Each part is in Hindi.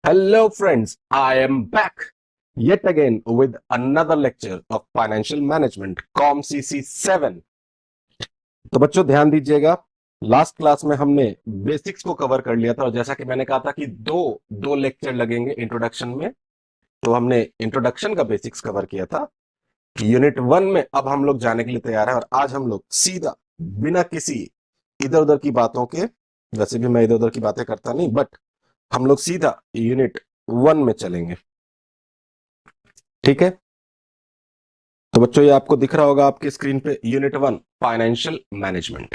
Hello friends, I am back yet again with another lecture of financial management COM CC7। तो बच्चों ध्यान दीजिएगा। लास्ट क्लास में हमने बेसिक्स को कवर कर लिया था और जैसा कि मैंने कहा था कि दो दो लेक्चर लगेंगे इंट्रोडक्शन में। तो हमने इंट्रोडक्शन का बेसिक्स कवर किया था। यूनिट 1 में अब हम लोग जाने के लिए तैयार है और आज हम लोग सीधा बिना किसी इधर उधर की बातों के, वैसे भी मैं इधर उधर की बातें करता नहीं, बट हम लोग सीधा यूनिट 1 में चलेंगे। ठीक है, तो बच्चों ये आपको दिख रहा होगा आपके स्क्रीन पे यूनिट 1 फाइनेंशियल मैनेजमेंट।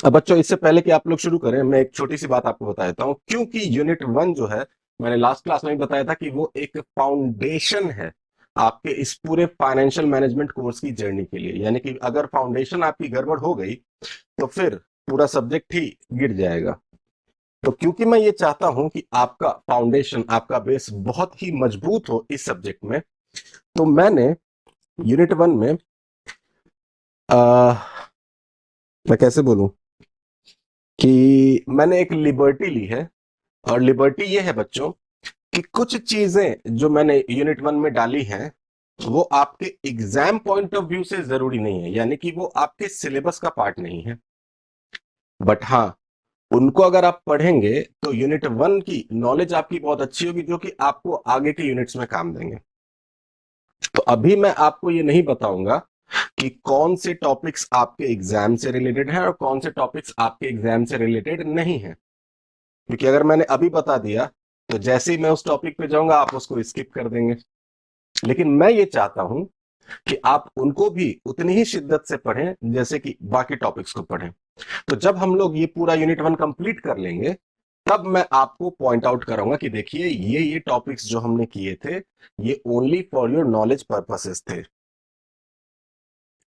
अब बच्चों इससे पहले कि आप लोग शुरू करें, मैं एक छोटी सी बात आपको बता देता हूं, क्योंकि यूनिट 1 जो है, मैंने लास्ट क्लास में भी बताया था कि वो एक फाउंडेशन है आपके इस पूरे फाइनेंशियल मैनेजमेंट कोर्स की जर्नी के लिए। यानी कि अगर फाउंडेशन आपकी गड़बड़ हो गई तो फिर पूरा सब्जेक्ट ही गिर जाएगा। तो क्योंकि मैं ये चाहता हूं कि आपका फाउंडेशन, आपका बेस बहुत ही मजबूत हो इस सब्जेक्ट में, तो मैंने यूनिट 1 में मैं कैसे बोलूं कि मैंने एक लिबर्टी ली है। और लिबर्टी ये है बच्चों कि कुछ चीजें जो मैंने यूनिट 1 में डाली हैं वो आपके एग्जाम पॉइंट ऑफ व्यू से जरूरी नहीं है, यानी कि वो आपके सिलेबस का पार्ट नहीं है। बट हाँ, उनको अगर आप पढ़ेंगे तो यूनिट 1 की नॉलेज आपकी बहुत अच्छी होगी, जो कि आपको आगे के यूनिट्स में काम देंगे। तो अभी मैं आपको ये नहीं बताऊंगा कि कौन से टॉपिक्स आपके एग्जाम से रिलेटेड हैं और कौन से टॉपिक्स आपके एग्जाम से रिलेटेड नहीं है, क्योंकि अगर मैंने अभी बता दिया तो जैसे ही मैं उस टॉपिक पे जाऊंगा आप उसको स्किप कर देंगे। लेकिन मैं ये चाहता हूं कि आप उनको भी उतनी ही शिद्दत से पढ़ें जैसे कि बाकी टॉपिक्स को पढ़ें। तो जब हम लोग ये पूरा यूनिट 1 कंप्लीट कर लेंगे तब मैं आपको पॉइंट आउट कराऊंगा कि देखिए ये टॉपिक्स जो हमने किए थे ये only for your knowledge purposes थे।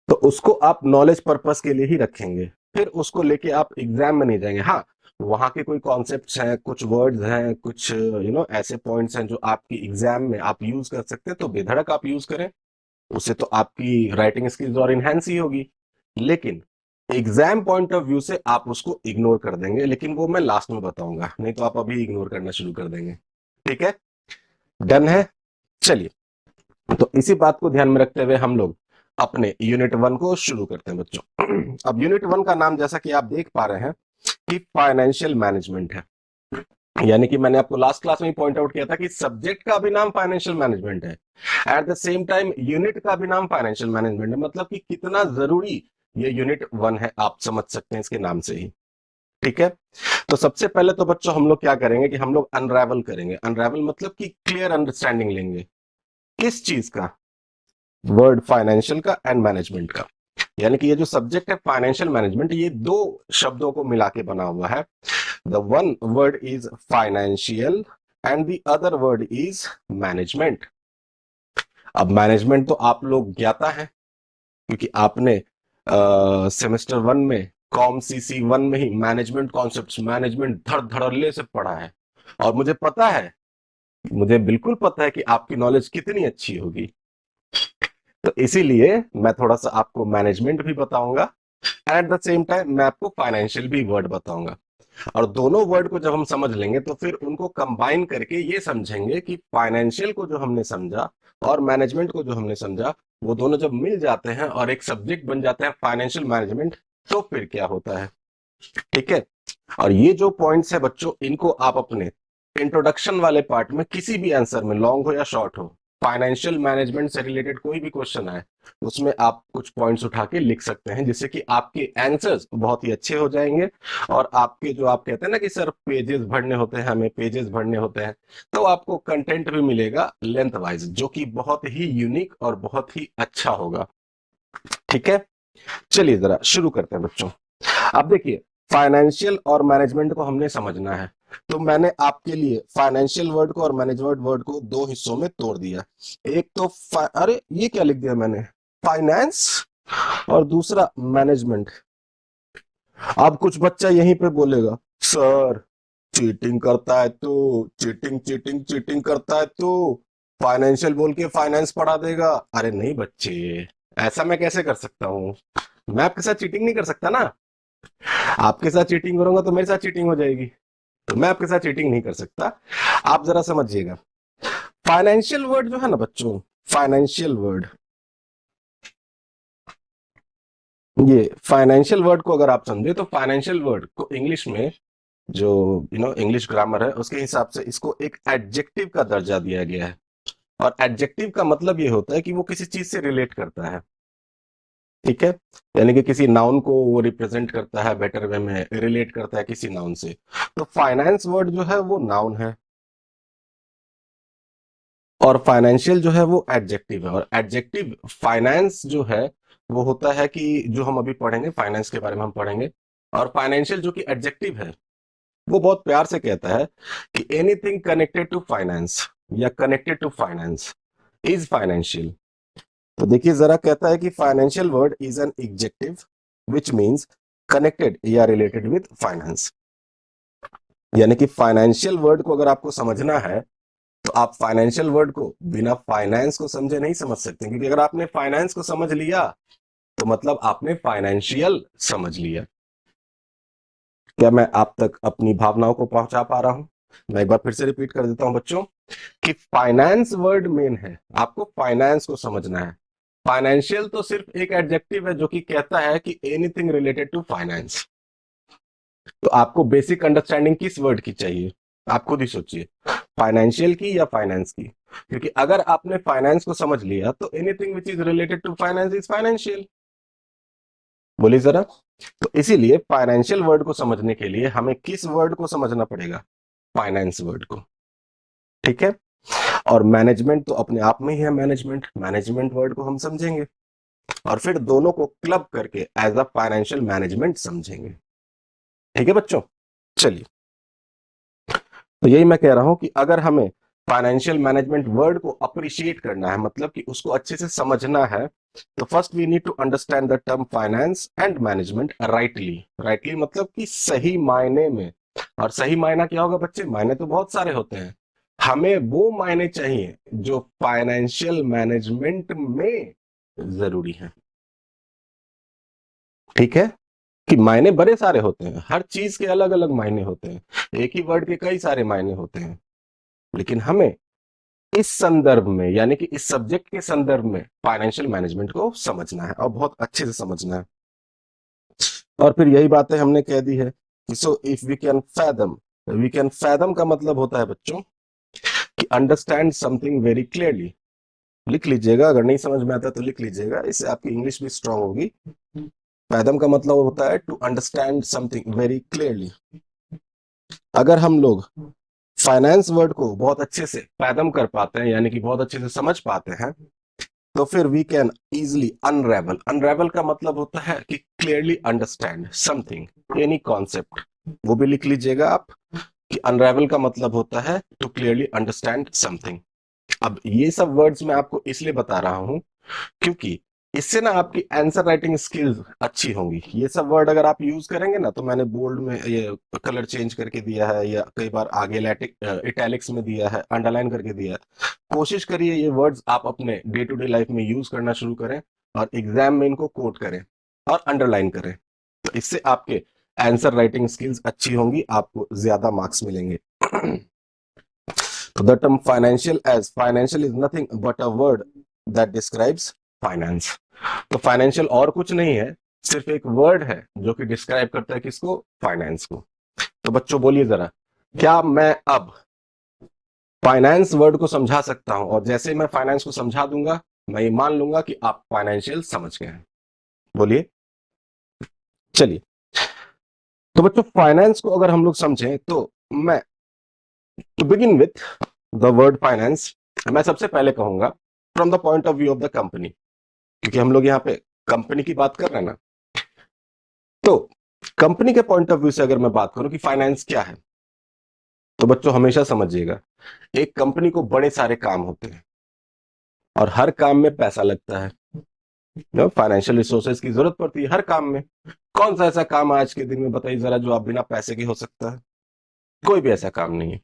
तो उसको आप नॉलेज पर्पस के लिए ही रखेंगे, फिर उसको लेके आप एग्जाम में नहीं जाएंगे। हाँ, वहां के कोई कॉन्सेप्ट्स हैं, कुछ वर्ड्स हैं, कुछ ऐसे पॉइंट्स हैं जो आपकी एग्जाम में आप यूज कर सकते हैं, तो बेधड़क आप यूज करें। उससे तो आपकी राइटिंग स्किल्स और इनहेंस ही होगी। लेकिन एग्जाम पॉइंट ऑफ व्यू से आप उसको इग्नोर कर देंगे, लेकिन वो मैं लास्ट में बताऊंगा, नहीं तो आप अभी इग्नोर करना शुरू कर देंगे। ठीक है, डन है। चलिए, तो इसी बात को ध्यान में रखते हुए हम लोग अपने यूनिट 1 को शुरू करते हैं बच्चों। अब यूनिट 1 का नाम जैसा कि आप देख पा रहे हैं कि फाइनेंशियल मैनेजमेंट है। यानी कि मैंने आपको लास्ट क्लास में ही पॉइंट आउट किया था कि सब्जेक्ट का भी नाम फाइनेंशियल मैनेजमेंट है, at the same time unit का भी नाम फाइनेंशियल मैनेजमेंट है। मतलब कि कितना जरूरी ये यूनिट 1 है आप समझ सकते हैं इसके नाम से ही। ठीक है, तो सबसे पहले तो बच्चों हम लोग क्या करेंगे कि हम लोग अनरावल करेंगे। अनरावल मतलब कि क्लियर अंडरस्टैंडिंग लेंगे। किस चीज का? वर्ड फाइनेंशियल का एंड मैनेजमेंट का। यानी कि ये जो सब्जेक्ट है फाइनेंशियल मैनेजमेंट, ये दो शब्दों को मिला के बना हुआ है। The one word is financial and the other word is management. अब मैनेजमेंट तो आप लोग ज्ञाता है, क्योंकि आपने सेमेस्टर 1 में COM CC1 में ही मैनेजमेंट कॉन्सेप्ट्स, मैनेजमेंट धड़ धड़ल्ले से पढ़ा है। और मुझे पता है, मुझे बिल्कुल पता है कि आपकी नॉलेज कितनी अच्छी होगी। तो इसीलिए मैं थोड़ा सा आपको मैनेजमेंट भी बताऊंगा, एट द सेम टाइम मैं आपको फाइनेंशियल भी वर्ड बताऊंगा। और दोनों वर्ड को जब हम समझ लेंगे तो फिर उनको कंबाइन करके ये समझेंगे कि फाइनेंशियल को जो हमने समझा और मैनेजमेंट को जो हमने समझा, वो दोनों जब मिल जाते हैं और एक सब्जेक्ट बन जाते हैं फाइनेंशियल मैनेजमेंट, तो फिर क्या होता है। ठीक है, और ये जो पॉइंट्स है बच्चों, इनको आप अपने इंट्रोडक्शन वाले पार्ट में किसी भी आंसर में, लॉन्ग हो या शॉर्ट हो, फाइनेंशियल मैनेजमेंट से रिलेटेड कोई भी क्वेश्चन आए उसमें आप कुछ पॉइंट्स उठा के लिख सकते हैं, जिससे कि आपके आंसर्स बहुत ही अच्छे हो जाएंगे। और आपके जो आप कहते हैं ना कि सर पेजेस भरने होते हैं, हमें पेजेस भरने होते हैं, तो आपको कंटेंट भी मिलेगा लेंथ वाइज, जो कि बहुत ही यूनिक और बहुत ही अच्छा होगा। ठीक है, चलिए जरा शुरू करते हैं बच्चों। अब देखिए, फाइनेंशियल और मैनेजमेंट को हमने समझना है, तो मैंने आपके लिए फाइनेंशियल वर्ड को और मैनेजमेंट वर्ड को दो हिस्सों में तोड़ दिया। एक तो अरे ये क्या लिख दिया मैंने, फाइनेंस, और दूसरा मैनेजमेंट। अब कुछ बच्चा यहीं पे बोलेगा, सर चीटिंग करता है तो, चीटिंग चीटिंग चीटिंग करता है तो फाइनेंशियल बोल के फाइनेंस पढ़ा देगा। अरे नहीं बच्चे, ऐसा मैं कैसे कर सकता हूँ? मैं आपके साथ चीटिंग नहीं कर सकता ना। आपके साथ चीटिंग करूंगा तो मेरे साथ चीटिंग हो जाएगी। तो मैं आपके साथ चीटिंग नहीं कर सकता। आप जरा समझिएगा, फाइनेंशियल वर्ड जो है ना बच्चों, फाइनेंशियल वर्ड, ये फाइनेंशियल वर्ड को अगर आप समझे तो फाइनेंशियल वर्ड को इंग्लिश में जो इंग्लिश ग्रामर है उसके हिसाब से इसको एक एडजेक्टिव का दर्जा दिया गया है। और एडजेक्टिव का मतलब ये होता है कि वो किसी चीज से रिलेट करता है, ठीक है, यानी कि किसी नाउन को वो रिप्रेजेंट करता है, बेटर वे में रिलेट करता है किसी नाउन से। तो फाइनेंस वर्ड जो है वो नाउन है और फाइनेंशियल जो है वो एडजेक्टिव है। और एडजेक्टिव फाइनेंस जो है वो होता है कि जो हम अभी पढ़ेंगे फाइनेंस के बारे में हम पढ़ेंगे। और फाइनेंशियल जो कि एडजेक्टिव है वो बहुत प्यार से कहता है कि एनीथिंग कनेक्टेड टू फाइनेंस या connected to finance is financial. तो देखिए जरा, कहता है कि financial word is an adjective which means connected या रिलेटेड विद फाइनेंस। यानी कि फाइनेंशियल वर्ड को अगर आपको समझना है तो आप फाइनेंशियल वर्ड को बिना फाइनेंस को समझे नहीं समझ सकते, क्योंकि अगर आपने फाइनेंस को समझ लिया तो मतलब आपने फाइनेंशियल समझ लिया। क्या मैं आप तक अपनी भावनाओं को पहुंचा पा रहा हूं? मैं एक बार फिर से रिपीट कर देता हूं बच्चों कि फाइनेंस वर्ड मेन है, आपको फाइनेंस को समझना है। फाइनेंशियल तो सिर्फ एक एडजेक्टिव है जो कि कहता है कि एनीथिंग रिलेटेड टू फाइनेंस। तो आपको बेसिक अंडरस्टैंडिंग किस वर्ड की चाहिए, आप खुद ही सोचिए, फाइनेंशियल की या फाइनेंस की? क्योंकि अगर आपने फाइनेंस को समझ लिया तो anything which is related to finance is financial. बोलिए जरा। तो इसीलिए फाइनेंशियल वर्ड को समझने के लिए हमें किस वर्ड को समझना पड़ेगा? फाइनेंस वर्ड को, ठीक है। और मैनेजमेंट तो अपने आप में ही है, मैनेजमेंट, मैनेजमेंट वर्ड को हम समझेंगे और फिर दोनों को क्लब करके एज अ फाइनेंशियल मैनेजमेंट समझेंगे, ठीक है बच्चों। चलिए, तो यही मैं कह रहा हूं कि अगर हमें फाइनेंशियल मैनेजमेंट वर्ड को अप्रिशिएट करना है, मतलब कि उसको अच्छे से समझना है, तो first we need to understand the term finance and management rightly. Rightly मतलब कि सही मायने में। और सही मायना क्या होगा बच्चे? मायने तो बहुत सारे होते हैं, हमें वो मायने चाहिए जो फाइनेंशियल मैनेजमेंट में जरूरी है, ठीक है। कि मायने बड़े सारे होते हैं, हर चीज के अलग अलग मायने होते हैं, एक ही वर्ड के कई सारे मायने होते हैं, लेकिन हमें इस संदर्भ में यानी कि इस सब्जेक्ट के संदर्भ में फाइनेंशियल मैनेजमेंट को समझना है और बहुत अच्छे से समझना है। और फिर यही बातें हमने कह दी है कि so if we can fathom, we can fathom का मतलब होता है बच्चों कि अंडरस्टैंड समथिंग वेरी क्लियरली। लिख लीजिएगा, अगर नहीं समझ में आता तो लिख लीजिएगा, इससे आपकी इंग्लिश भी स्ट्रांग होगी। फैदम का मतलब होता है to understand something very clearly. अगर हम लोग फाइनेंस वर्ड को बहुत अच्छे से फैदम कर पाते हैं यानी कि बहुत अच्छे से समझ पाते हैं, तो फिर we can easily unravel. Unravel का मतलब होता है कि clearly understand something, any concept, वो भी लिख लीजिएगा आप कि अनरेवल का मतलब होता है टू क्लियरली अंडरस्टैंड समथिंग। अब ये सब वर्ड्स मैं आपको इसलिए बता रहा हूं क्योंकि इससे ना आपकी आंसर राइटिंग स्किल्स अच्छी होंगी। ये सब वर्ड अगर आप यूज करेंगे ना, तो मैंने बोल्ड में ये कलर चेंज करके दिया है या कई बार आगे इटैलिक्स में दिया है, अंडरलाइन करके दिया है। कोशिश करिए ये वर्ड्स आप अपने डे टू डे लाइफ में यूज करना शुरू करें और एग्जाम में इनको कोट करें और अंडरलाइन करें। तो इससे आपके आंसर राइटिंग स्किल्स अच्छी होंगी, आपको ज्यादा मार्क्स मिलेंगे। The term financial, as financial is nothing but a word that describes finance. तो फाइनेंशियल और कुछ नहीं है, सिर्फ एक वर्ड है जो कि डिस्क्राइब करता है किसको? फाइनेंस को। तो बच्चों बोलिए जरा, क्या मैं अब फाइनेंस वर्ड को समझा सकता हूं? और जैसे मैं फाइनेंस को समझा दूंगा मैं ये मान लूंगा कि आप फाइनेंशियल समझ गए हैं। बोलिए। चलिए, तो बच्चों फाइनेंस को अगर हम लोग समझें तो मैं to begin with the word finance, मैं सबसे पहले कहूंगा from the point of view of the company, क्योंकि हम लोग यहाँ पे कंपनी की बात कर रहे हैं ना। तो कंपनी के पॉइंट ऑफ व्यू से अगर मैं बात करूं कि फाइनेंस क्या है, तो बच्चों हमेशा समझिएगा, एक कंपनी को बड़े सारे काम होते हैं और हर काम में पैसा लगता है, फाइनेंशियल रिसोर्सेज की जरूरत पड़ती है हर काम में। कौन सा ऐसा काम आज के दिन में बताइए जरा जो आप बिना पैसे के हो सकता है? कोई भी ऐसा काम नहीं है।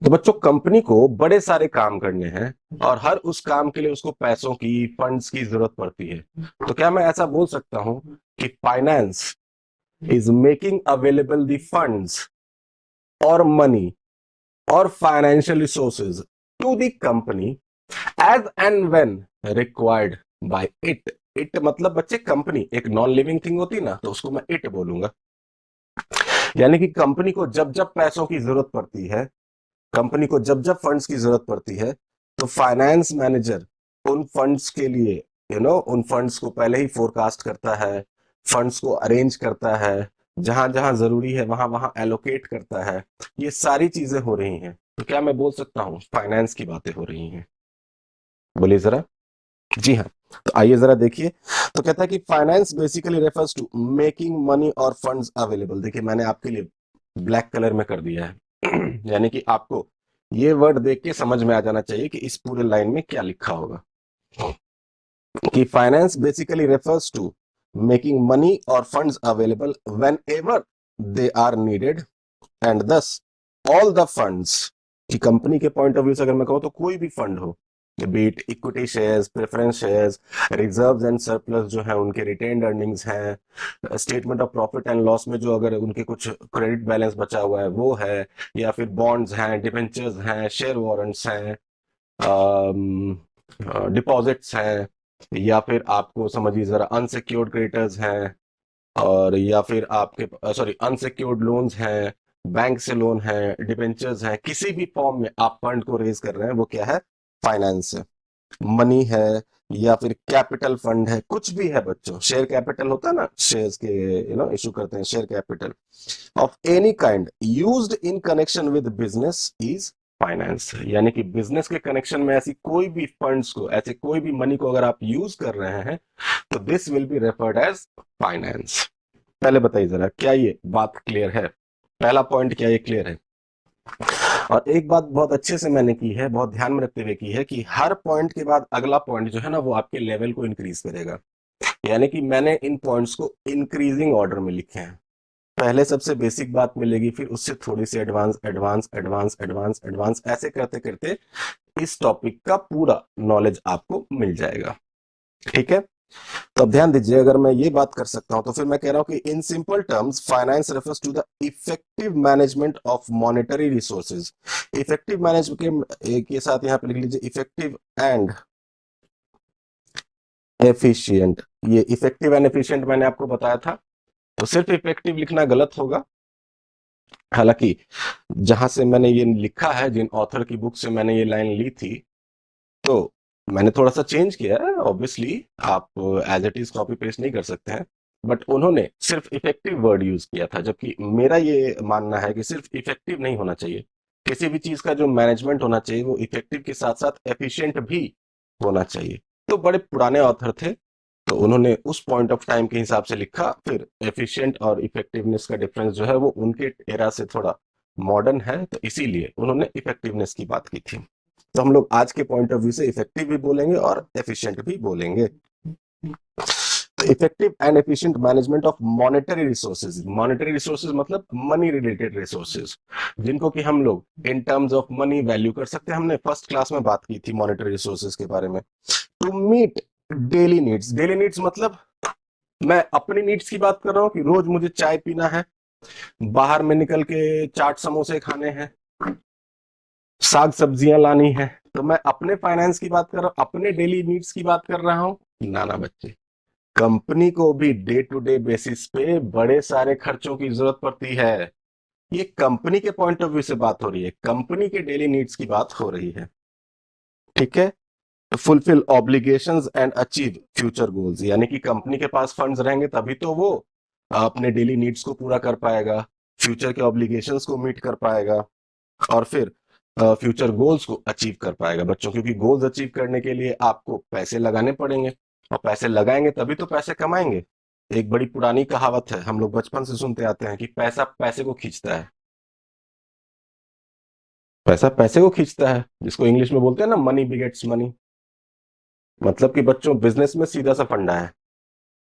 तो बच्चों कंपनी को बड़े सारे काम करने हैं और हर उस काम के लिए उसको पैसों की, फंड्स की जरूरत पड़ती है। तो क्या मैं ऐसा बोल सकता हूं कि finance is making available the funds or money or financial resources to the company as and when required by it. It मतलब बच्चे कंपनी, एक नॉन लिविंग थिंग होती ना, तो उसको मैं इट बोलूंगा। यानी कि कंपनी को जब जब पैसों की जरूरत पड़ती है, कंपनी को जब जब फंड्स की जरूरत पड़ती है, तो फाइनेंस मैनेजर उन फंड्स के लिए उन फंड्स को पहले ही फोरकास्ट करता है, फंड्स को अरेंज करता है, जहां जहां जरूरी है वहां वहां एलोकेट करता है। ये सारी चीजें हो रही हैं, तो क्या मैं बोल सकता हूं फाइनेंस की बातें हो रही हैं? बोलिए जरा। जी हाँ। तो आइए जरा देखिए। तो कहता है कि finance basically refers to making money और फंड्स अवेलेबल। देखिए मैंने आपके लिए ब्लैक कलर में कर दिया है यानी कि आपको ये वर्ड देख के समझ में आ जाना चाहिए कि इस पूरे लाइन में क्या लिखा होगा। कि finance basically refers to making money और funds available whenever they are needed and thus all the funds. कि कंपनी के पॉइंट ऑफ व्यू से अगर मैं कहूं तो कोई भी फंड हो, be it equity shares, preference shares, reserves and surplus जो है उनके रिटेन्ड अर्निंग्स हैं, statement of profit and loss में जो अगर उनके कुछ क्रेडिट बैलेंस बचा हुआ है वो है, या फिर बॉन्ड्स हैं, डिबेंचर्स हैं, शेयर वारंट्स हैं, डिपॉजिट्स हैं, या फिर आपको समझिए जरा अनसिक्योर्ड क्रेडिटर्स हैं, और या फिर आपके सॉरी अनसिक्योर्ड लोन्स हैं, बैंक से लोन है, डिबेंचर्स हैं, किसी भी फॉर्म में आप फंड को रेज कर रहे हैं वो क्या है? फाइनेंस है। मनी है या फिर कैपिटल फंड है, कुछ भी है बच्चों। शेयर कैपिटल होता है ना, शेयर्स के इशू करते हैं, share capital of any kind used in connection with business is finance. यानी कि बिजनेस के कनेक्शन में ऐसी कोई भी फंड्स को, ऐसे कोई भी मनी को अगर आप यूज कर रहे हैं तो this will be referred as finance. पहले बताइए जरा, क्या ये बात क्लियर है? पहला पॉइंट क्या ये क्लियर है? और एक बात बहुत अच्छे से मैंने की है, बहुत ध्यान में रखते हुए की है, कि हर पॉइंट के बाद अगला पॉइंट जो है ना वो आपके लेवल को इंक्रीज करेगा। यानी कि मैंने इन पॉइंट्स को इंक्रीजिंग ऑर्डर में लिखे हैं। पहले सबसे बेसिक बात मिलेगी, फिर उससे थोड़ी सी advance advance advance advance advance, ऐसे करते करते इस टॉपिक का पूरा नॉलेज आपको मिल जाएगा। ठीक है, तो अब ध्यान दीजिए, अगर मैं ये बात कर सकता हूं तो फिर मैं कह रहा हूं कि in simple terms finance refers to the effective management of monetary resources. Effective management के साथ यहां पे लिख लीजिए इफेक्टिव एंड एफिशिएंट। ये इफेक्टिव एंड एफिशिएंट मैंने आपको बताया था, तो सिर्फ इफेक्टिव लिखना गलत होगा। हालांकि जहां से मैंने ये लिखा है, जिन ऑथर की बुक से मैंने ये लाइन ली थी, तो मैंने थोड़ा सा चेंज किया है। ऑब्वियसली आप as it is copy paste नहीं कर सकते हैं, बट उन्होंने सिर्फ इफेक्टिव वर्ड यूज किया था, जबकि मेरा ये मानना है कि सिर्फ इफेक्टिव नहीं होना चाहिए। किसी भी चीज का जो मैनेजमेंट होना चाहिए वो इफेक्टिव के साथ साथ एफिशिएंट भी होना चाहिए। तो बड़े पुराने ऑथर थे, तो उन्होंने उस पॉइंट ऑफ टाइम के हिसाब से लिखा। फिर एफिशिएंट और इफेक्टिवनेस का डिफरेंस जो है वो उनके एरा से थोड़ा मॉडर्न है, तो इसीलिए उन्होंने इफेक्टिवनेस की बात की थी। तो हम लोग आज के पॉइंट ऑफ व्यू से इफेक्टिव भी बोलेंगे और एफिशिएंट भी बोलेंगे। तो effective and efficient management of monetary resources. Monetary resources मतलब मनी रिलेटेड रिसोर्सेज, जिनको कि हम लोग in terms of money value कर सकते हैं। हमने फर्स्ट क्लास में बात की थी मॉनेटरी रिसोर्सेज के बारे में। To meet daily needs. Daily needs मतलब मैं अपनी नीड्स की बात कर रहा हूं कि रोज मुझे चाय पीना है, बाहर में निकल के चाट समोसे खाने हैं, साग सब्जियां लानी है, तो मैं अपने फाइनेंस की बात कर रहा हूं, अपने डेली नीड्स की बात कर रहा हूं। ना बच्चे, कंपनी को भी डे टू डे बेसिस पे बड़े सारे खर्चों की जरूरत पड़ती है। ये कंपनी के पॉइंट ऑफ व्यू से बात हो रही है, कंपनी के डेली नीड्स की बात हो रही है। ठीक है, तो fulfil obligations and achieve future goals. यानी कि कंपनी के पास फंड्स रहेंगे तभी तो वो अपने डेली नीड्स को पूरा कर पाएगा, फ्यूचर के ऑब्लिगेशंस को मीट कर पाएगा, और फिर फ्यूचर गोल्स को अचीव कर पाएगा बच्चों। क्योंकि गोल्स अचीव करने के लिए आपको पैसे लगाने पड़ेंगे, और पैसे लगाएंगे तभी तो पैसे कमाएंगे। एक बड़ी पुरानी कहावत है, हम लोग बचपन से सुनते आते हैं कि पैसा पैसे को खींचता है। पैसा पैसे को खींचता है, जिसको इंग्लिश में बोलते हैं ना, मनी बिगेट्स मनी। मतलब कि बच्चों बिजनेस में सीधा सा फंडा है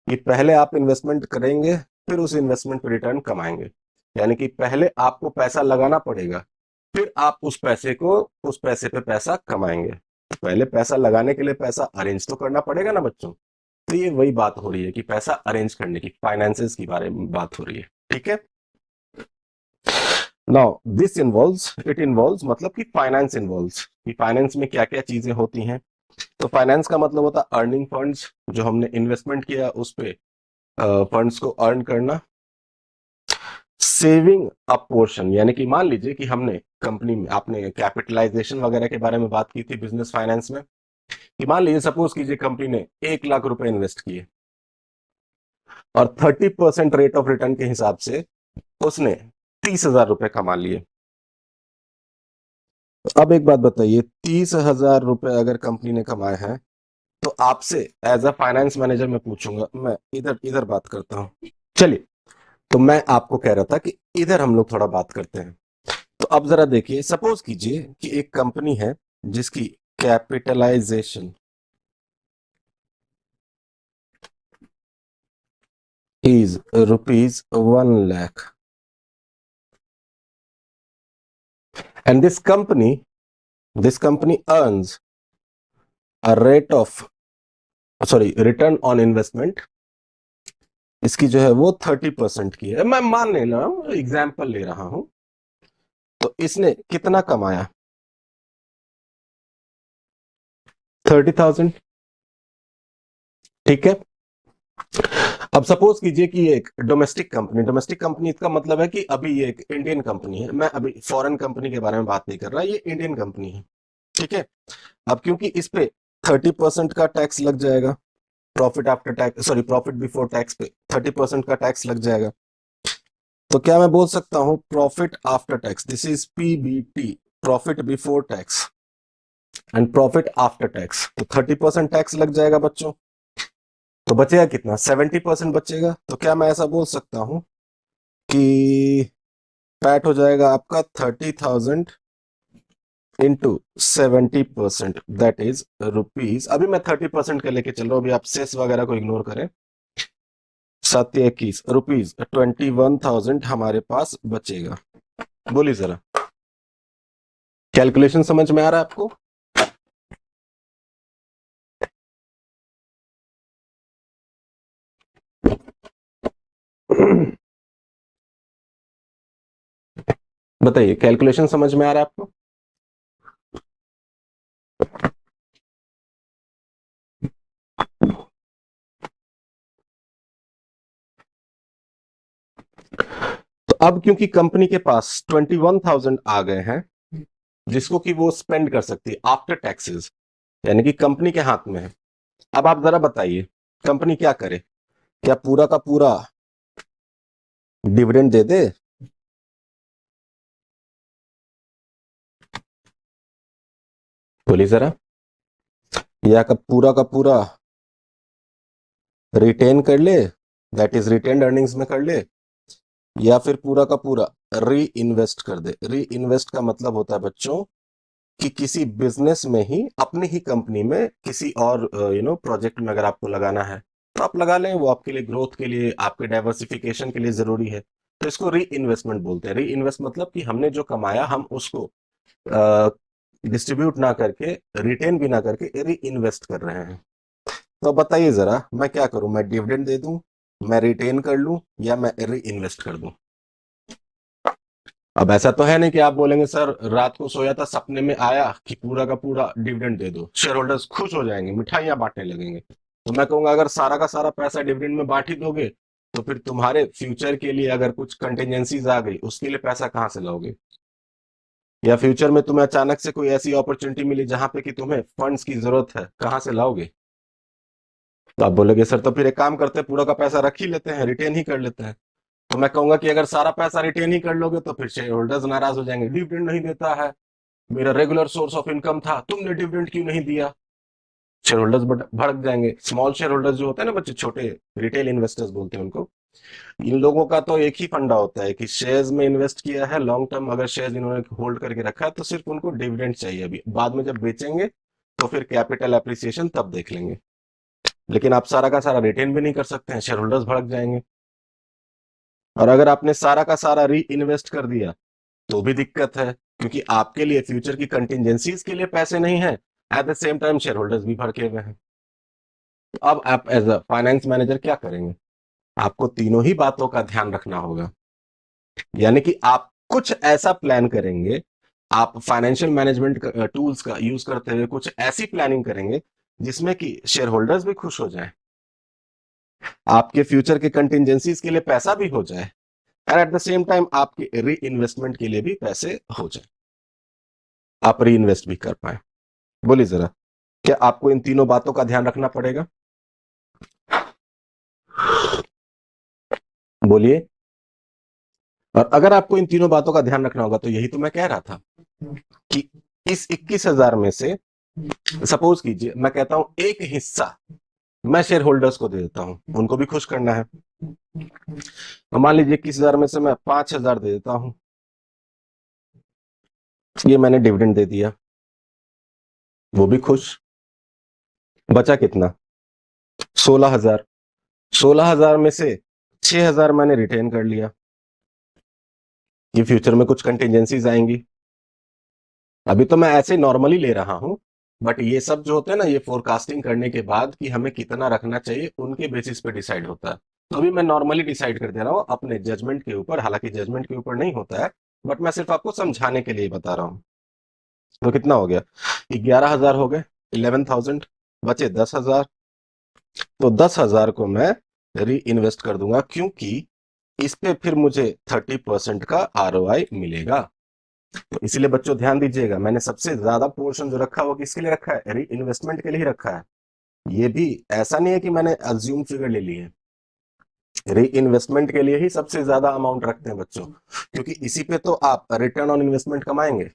कि पहले आप इन्वेस्टमेंट करेंगे, फिर उस इन्वेस्टमेंट पर रिटर्न कमाएंगे। यानी कि पहले आपको पैसा लगाना पड़ेगा, फिर आप उस पैसे पे पैसा कमाएंगे। पहले पैसा लगाने के लिए पैसा अरेंज तो करना पड़ेगा ना बच्चों। तो ये वही बात हो रही है कि पैसा अरेंज करने की, फाइनेंसेस के बारे में बात हो रही है, ठीक है। Now this involves, it involves मतलब कि फाइनेंस इन्वॉल्व्स, कि फाइनेंस में क्या क्या चीजें होती हैं। तो फाइनेंस का मतलब होता है अर्निंग फंड्स, जो हमने इन्वेस्टमेंट किया उस पे फंड्स को अर्न करना। सेविंग अ पोर्शन, यानी कि मान लीजिए कि हमने कंपनी में, आपने कैपिटलाइजेशन वगैरह के बारे में बात की थी बिजनेस फाइनेंस में, कि मान लीजिए सपोज कीजिए कंपनी ने 1 लाख रुपए इन्वेस्ट किए और 30% रेट ऑफ रिटर्न के हिसाब से उसने 30,000 रुपए कमा लिए। अब एक बात बताइए, 30,000 रुपए अगर कंपनी ने कमाए हैं, तो आपसे एज अ फाइनेंस मैनेजर मैं पूछूंगा, मैं इधर इधर बात करता हूं, चलिए। तो मैं आपको कह रहा था कि इधर हम लोग थोड़ा बात करते हैं। तो अब जरा देखिए, सपोज कीजिए कि एक कंपनी है जिसकी capitalisation is ₹1 lakh, and this company earns a rate of, sorry, return on investment, इसकी जो है वो 30% की है, मैं मान ले रहा हूं, एग्जाम्पल ले रहा हूं। तो इसने कितना कमाया? 30,000, ठीक है। अब सपोज कीजिए कि ये एक डोमेस्टिक कंपनी इसका मतलब है कि अभी ये एक इंडियन कंपनी है, मैं अभी फॉरेन कंपनी के बारे में बात नहीं कर रहा, ये इंडियन कंपनी है, ठीक है। अब क्योंकि इस पे 30% का टैक्स लग जाएगा, profit after tax, sorry, profit before tax पे 30% का टैक्स लग जाएगा। तो क्या मैं बोल सकता हूं profit after tax, this is PBT, profit before tax and profit after tax. तो 30% टैक्स लग जाएगा बच्चों, तो बचेगा कितना? 70% बचेगा। तो क्या मैं ऐसा बोल सकता हूं कि पैट हो जाएगा आपका 30,000 इंटू 70%, दैट इज रुपीज। अभी मैं 30% का लेके चल रहा हूं, अभी आप सेस वगैरह को इग्नोर करें। 7 या 21 रुपीज, 21,000 हमारे पास बचेगा। बोलिए जरा, कैलकुलेशन समझ में आ रहा है आपको? बताइए, कैलकुलेशन समझ में आ रहा है आपको? तो अब क्योंकि कंपनी के पास 21,000 आ गए हैं, जिसको कि वो स्पेंड कर सकती है आफ्टर टैक्सेस, यानी कि कंपनी के हाथ में है। अब आप जरा बताइए, कंपनी क्या करे? क्या पूरा का पूरा डिविडेंड दे दे? बोलिए जरा। या का पूरा रिटेन कर ले, दैट इज रिटेन अर्निंग्स में कर ले, या फिर पूरा का पूरा री इन्वेस्ट कर दे। री इन्वेस्ट का मतलब होता है बच्चों कि किसी बिजनेस में ही, अपनी ही कंपनी में किसी और प्रोजेक्ट में अगर आपको लगाना है तो आप लगा लें, वो आपके लिए ग्रोथ के लिए, आपके डाइवर्सिफिकेशन के लिए जरूरी है। तो इसको री इन्वेस्टमेंट बोलते हैं। री इन्वेस्ट मतलब कि हमने जो कमाया हम उसको डिस्ट्रीब्यूट ना करके, रिटेन भी ना करके री इन्वेस्ट कर रहे हैं। तो अब बताइए जरा, मैं क्या करूं? मैं डिविडेंड दे दूं, मैं रिटेन कर लूं, या मैं री इन्वेस्ट कर दूं? अब ऐसा तो है नहीं कि आप बोलेंगे सर रात को सोया था सपने में आया कि पूरा का पूरा डिविडेंड दे दो, शेयर होल्डर्स खुश हो जाएंगे, मिठाइयां बांटने लगेंगे। तो मैं कहूंगा अगर सारा का सारा पैसा डिविडेंड में बांट ही दोगे, तो फिर तुम्हारे फ्यूचर के लिए अगर कुछ कंटिजेंसीज आ गई, उसके लिए पैसा कहां से लाओगे? या फ्यूचर में तुम्हें अचानक से कोई ऐसी अपॉर्चुनिटी मिली जहां पे कि तुम्हें फंड्स की जरूरत है, कहां से लाओगे? तो आप बोलोगे सर तो फिर एक काम करते हैं, पूरा का पैसा रख ही लेते हैं, रिटेन ही कर लेते हैं। तो मैं कहूंगा कि अगर सारा पैसा रिटेन ही कर लोगे तो फिर शेयर होल्डर्स नाराज हो जाएंगे, डिविडेंड नहीं देता है, मेरा रेगुलर सोर्स ऑफ इनकम था, तुमने डिविडेंड क्यों नहीं दिया? शेयर होल्डर्स भड़क जाएंगे। स्मॉल शेयर होल्डर्स जो होते हैं ना बच्चे, छोटे रिटेल इन्वेस्टर्स बोलते हैं उनको, इन लोगों का तो एक ही फंडा होता है कि शेयर्स में इन्वेस्ट किया है लॉन्ग टर्म, अगर शेयर्स इन्होंने होल्ड करके रखा है तो सिर्फ उनको डिविडेंड चाहिए, अभी बाद में जब बेचेंगे तो फिर कैपिटल एप्रिसिएशन तब देख लेंगे। लेकिन आप सारा का सारा रिटेन भी नहीं कर सकते हैं, शेयर होल्डर्स भड़क जाएंगे। और अगर आपने सारा का सारा री इन्वेस्ट कर दिया तो भी दिक्कत है, क्योंकि आपके लिए फ्यूचर की कंटिजेंसीज के लिए पैसे नहीं है, at the same time share holders भी भड़के हुए हैं। तो अब आप एज अ फाइनेंस मैनेजर क्या करेंगे? आपको तीनों ही बातों का ध्यान रखना होगा। यानी कि आप कुछ ऐसा प्लान करेंगे, आप फाइनेंशियल मैनेजमेंट टूल्स का यूज करते हुए कुछ ऐसी प्लानिंग करेंगे जिसमें कि शेयर होल्डर्स भी खुश हो जाएं, आपके फ्यूचर के कंटिजेंसीज के लिए पैसा भी हो जाए, and at the same time आपके री इन्वेस्टमेंट के लिए भी पैसे हो जाए, आप री इन्वेस्ट भी कर पाए। बोलिए जरा, क्या आपको इन तीनों बातों का ध्यान रखना पड़ेगा? बोलिए। और अगर आपको इन तीनों बातों का ध्यान रखना होगा तो यही तो मैं कह रहा था कि इस 21,000 में से सपोज कीजिए मैं कहता हूं एक हिस्सा मैं शेयर होल्डर्स को दे देता हूं, उनको भी खुश करना है। तो मान लीजिए 21,000 में से मैं 5,000 दे देता हूं, ये मैंने डिविडेंड दे दिया, वो भी खुश। बचा कितना? 16,000। 16,000 में से 6,000 मैंने रिटेन कर लिया, ये फ्यूचर में कुछ कंटिजेंसीज आएंगी। अभी तो मैं ऐसे नॉर्मली ले रहा हूं, बट ये सब जो होते हैं ना, ये फोरकास्टिंग करने के बाद कि हमें कितना रखना चाहिए उनके बेसिस पे डिसाइड होता है। तो अभी मैं नॉर्मली डिसाइड कर दे रहा हूँ अपने जजमेंट के ऊपर, हालांकि जजमेंट के ऊपर नहीं होता है, बट मैं सिर्फ आपको समझाने के लिए बता रहा हूँ। तो कितना हो गया? 11,000 हो गए, 11,000। बचे 10,000। तो 10,000 को मैं री इन्वेस्ट कर दूंगा, क्योंकि इस पे फिर मुझे 30% का ROI मिलेगा। तो इसीलिए बच्चों ध्यान दीजिएगा, मैंने सबसे ज्यादा पोर्शन जो रखा है वो किसके लिए रखा है? री इन्वेस्टमेंट के लिए ही रखा है। ये भी ऐसा नहीं है कि मैंने अज्यूम फिगर ले ली है, री इन्वेस्टमेंट के लिए ही सबसे ज्यादा अमाउंट रखते हैं बच्चों, क्योंकि इसी पे तो आप रिटर्न ऑन इन्वेस्टमेंट कमाएंगे।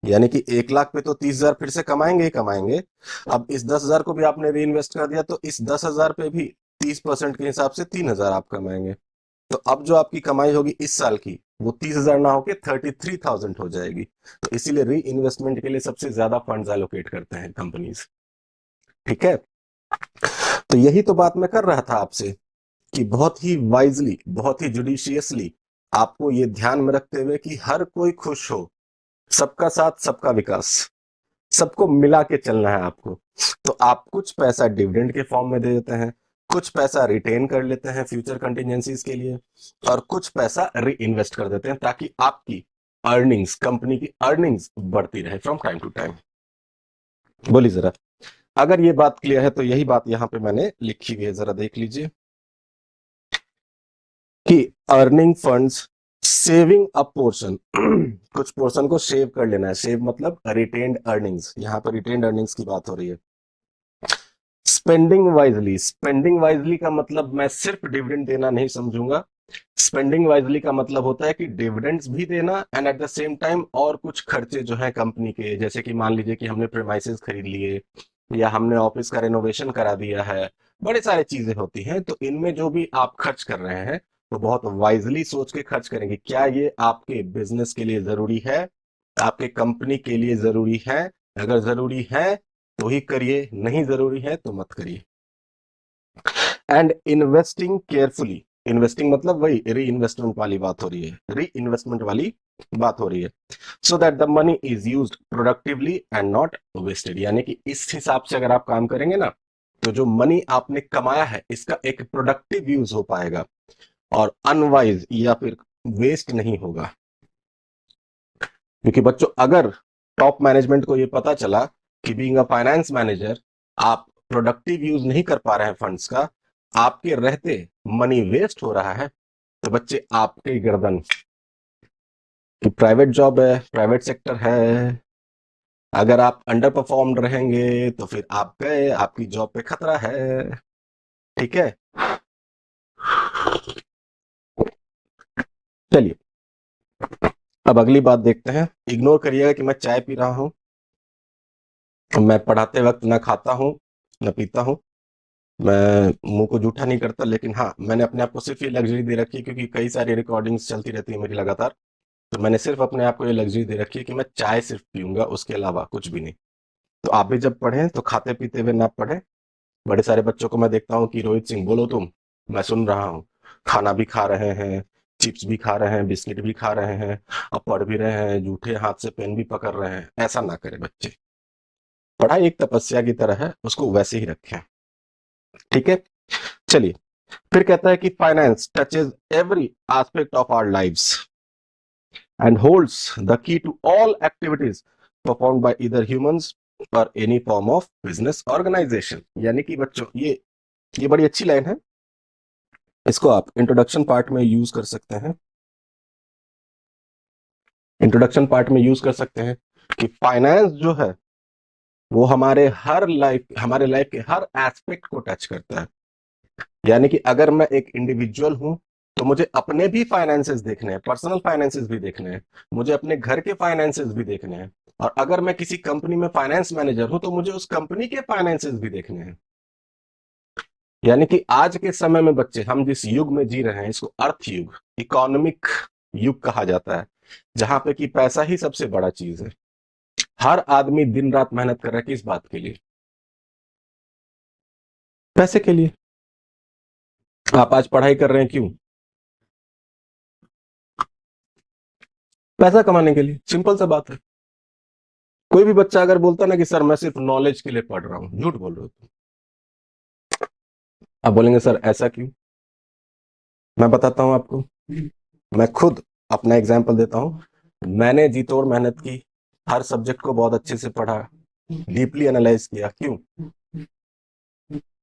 यानी कि 1 लाख पे तो 30,000 फिर से कमाएंगे ही कमाएंगे। अब इस 10,000 को भी आपने री इन्वेस्ट कर दिया, तो इस 10,000 पे भी 30% के हिसाब से 3,000 आप कमाएंगे। तो अब जो आपकी कमाई होगी इस साल की, वो 30,000 ना होके 33,000 हो जाएगी। तो इसीलिए री इन्वेस्टमेंट के लिए सबसे ज्यादा फंड्स एलोकेट करते हैं कंपनीज। ठीक है? तो यही तो बात मैं कर रहा था आपसे कि बहुत ही वाइजली, बहुत ही जुडिशियसली आपको ये ध्यान में रखते हुए कि हर कोई खुश हो, सबका साथ सबका विकास, सबको मिला के चलना है आपको। तो आप कुछ पैसा डिविडेंड के फॉर्म में दे देते हैं, कुछ पैसा रिटेन कर लेते हैं फ्यूचर कंटिजेंसीज के लिए, और कुछ पैसा री इन्वेस्ट कर देते हैं, ताकि आपकी अर्निंग्स, कंपनी की अर्निंग्स बढ़ती रहे फ्रॉम टाइम टू टाइम। बोलिए जरा, अगर ये बात क्लियर है तो यही बात यहां पे मैंने लिखी हुई है, जरा देख लीजिए कि अर्निंग फंड्स सेविंग अ पोर्शन कुछ पोर्शन को सेव कर लेना है। सेव मतलब रिटेन्ड अर्निंग्स, यहां पर रिटेन्ड अर्निंग्स की बात हो रही है। स्पेंडिंग वाइजली, स्पेंडिंग वाइजली का मतलब मैं सिर्फ डिविडेंड देना नहीं समझूंगा। स्पेंडिंग वाइजली का मतलब होता है कि डिविडेंड्स भी देना, and at the same time और कुछ खर्चे जो है कंपनी के, जैसे कि मान लीजिए कि हमने प्रेमाइसेस खरीद लिए, या हमने ऑफिस का रेनोवेशन करा दिया है, बड़े सारे चीजें होती हैं। तो इनमें जो भी आप खर्च कर रहे हैं, तो बहुत वाइजली सोच के खर्च करेंगे। क्या ये आपके बिजनेस के लिए जरूरी है, आपके कंपनी के लिए जरूरी है? अगर जरूरी है तो ही करिए, नहीं जरूरी है तो मत करिए। एंड इन्वेस्टिंग केयरफुली, इन्वेस्टिंग मतलब वही री इन्वेस्टमेंट वाली बात हो रही है, री इन्वेस्टमेंट वाली बात हो रही है। So that the money is used productively and not wasted. यानी कि इस हिसाब से अगर आप काम करेंगे ना, तो जो मनी आपने कमाया है इसका एक प्रोडक्टिव यूज हो पाएगा, और अनवाइज या फिर वेस्ट नहीं होगा। क्योंकि बच्चों, अगर टॉप मैनेजमेंट को ये पता चला कि बीइंग अ फाइनेंस मैनेजर आप प्रोडक्टिव यूज नहीं कर पा रहे हैं फंड्स का, आपके रहते मनी वेस्ट हो रहा है, तो बच्चे आपके गर्दन कि प्राइवेट जॉब है, प्राइवेट सेक्टर है, अगर आप अंडर परफॉर्म रहेंगे तो फिर आप गए, आपकी जॉब पे खतरा है। ठीक है? चलिए, अब अगली बात देखते हैं। इग्नोर करिएगा कि मैं चाय पी रहा हूं। मैं पढ़ाते वक्त ना खाता हूं ना पीता हूं, मैं मुंह को जूठा नहीं करता, लेकिन हाँ, मैंने अपने आप को सिर्फ ये लग्जरी दे रखी है क्योंकि कई सारी रिकॉर्डिंग्स चलती रहती है मेरी लगातार। तो मैंने सिर्फ अपने आप को ये लग्जरी दे रखी है कि मैं चाय सिर्फ पीऊंगा, उसके अलावा कुछ भी नहीं। तो आप भी जब पढ़ें तो खाते पीते हुए ना पढ़ें। बड़े सारे बच्चों को मैं देखता हूँ कि रोहित सिंह बोलो तुम, मैं सुन रहा हूँ, खाना भी खा रहे हैं, चिप्स भी खा रहे हैं, बिस्किट भी खा रहे हैं, और पढ़ भी रहे हैं, जूठे हाथ से पेन भी पकड़ रहे हैं। ऐसा ना करें बच्चे, पढ़ाई एक तपस्या की तरह है, उसको वैसे ही रखें। ठीक है, चलिए। फिर कहता है कि finance touches every aspect of our lives and holds the key to all activities performed by either humans or any form of business organization। यानी कि बच्चों ये बड़ी अच्छी लाइन है, इसको आप इंट्रोडक्शन पार्ट में यूज कर सकते हैं। इंट्रोडक्शन पार्ट में यूज कर सकते हैं कि फाइनेंस जो है वो हमारे लाइफ के हर एस्पेक्ट को टच करता है। यानी कि अगर मैं एक इंडिविजुअल हूं तो मुझे अपने भी फाइनेंसेस देखने हैं, पर्सनल फाइनेंसेस भी देखने हैं, मुझे अपने घर के फाइनेंसेस भी देखने हैं, और अगर मैं किसी कंपनी में फाइनेंस मैनेजर हूं तो मुझे उस कंपनी के फाइनेंसेस भी देखने हैं। यानी कि आज के समय में बच्चे, हम जिस युग में जी रहे हैं इसको अर्थ युग, इकोनॉमिक युग कहा जाता है, जहां पे कि पैसा ही सबसे बड़ा चीज है। हर आदमी दिन रात मेहनत कर रहा है, किस बात के लिए? पैसे के लिए। आप आज पढ़ाई कर रहे हैं क्यों? पैसा कमाने के लिए, सिंपल सा बात है। कोई भी बच्चा अगर बोलता ना कि सर मैं सिर्फ नॉलेज के लिए पढ़ रहा हूं, झूठ बोल रहे हो तुम। आप बोलेंगे सर ऐसा क्यों? मैं बताता हूं आपको। मैं खुद अपना एग्जाम्पल देता हूं। मैंने जी तोड़ मेहनत की, हर सब्जेक्ट को बहुत अच्छे से पढ़ा, डीपली एनालाइज किया। क्यों?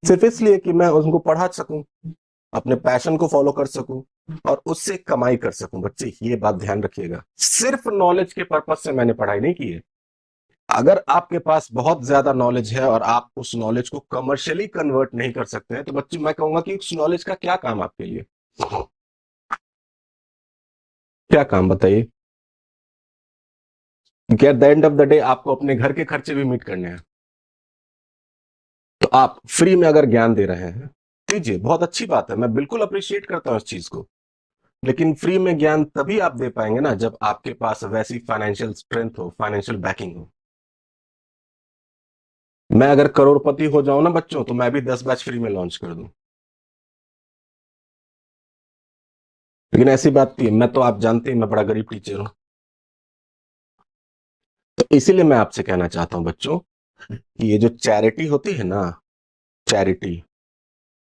सिर्फ इसलिए कि मैं उनको पढ़ा सकूं, अपने पैशन को फॉलो कर सकूं और उससे कमाई कर सकूं। बच्चे ये बात ध्यान रखिएगा, सिर्फ नॉलेज के पर्पज से मैंने पढ़ाई नहीं की है। अगर आपके पास बहुत ज्यादा नॉलेज है और आप उस नॉलेज को कमर्शियली कन्वर्ट नहीं कर सकते हैं तो बच्चे, मैं कहूंगा कि उस नॉलेज का क्या काम आपके लिए? क्या काम बताइए? क्योंकि at the end of the day आपको अपने घर के खर्चे भी मीट करने हैं। तो आप फ्री में अगर ज्ञान दे रहे हैं, दीजिए, बहुत अच्छी बात है, मैं बिल्कुल अप्रिशिएट करता हूं इस चीज को। लेकिन फ्री में ज्ञान तभी आप दे पाएंगे ना जब आपके पास वैसी फाइनेंशियल स्ट्रेंथ हो, फाइनेंशियल बैकिंग हो। मैं अगर करोड़पति हो जाऊं ना बच्चों, तो मैं भी 10 बैच फ्री में लॉन्च कर दूं। लेकिन ऐसी बात थी, मैं तो, आप जानते हैं, मैं बड़ा गरीब टीचर हूं। तो इसीलिए मैं आपसे कहना चाहता हूं बच्चों कि ये जो चैरिटी होती है ना, चैरिटी,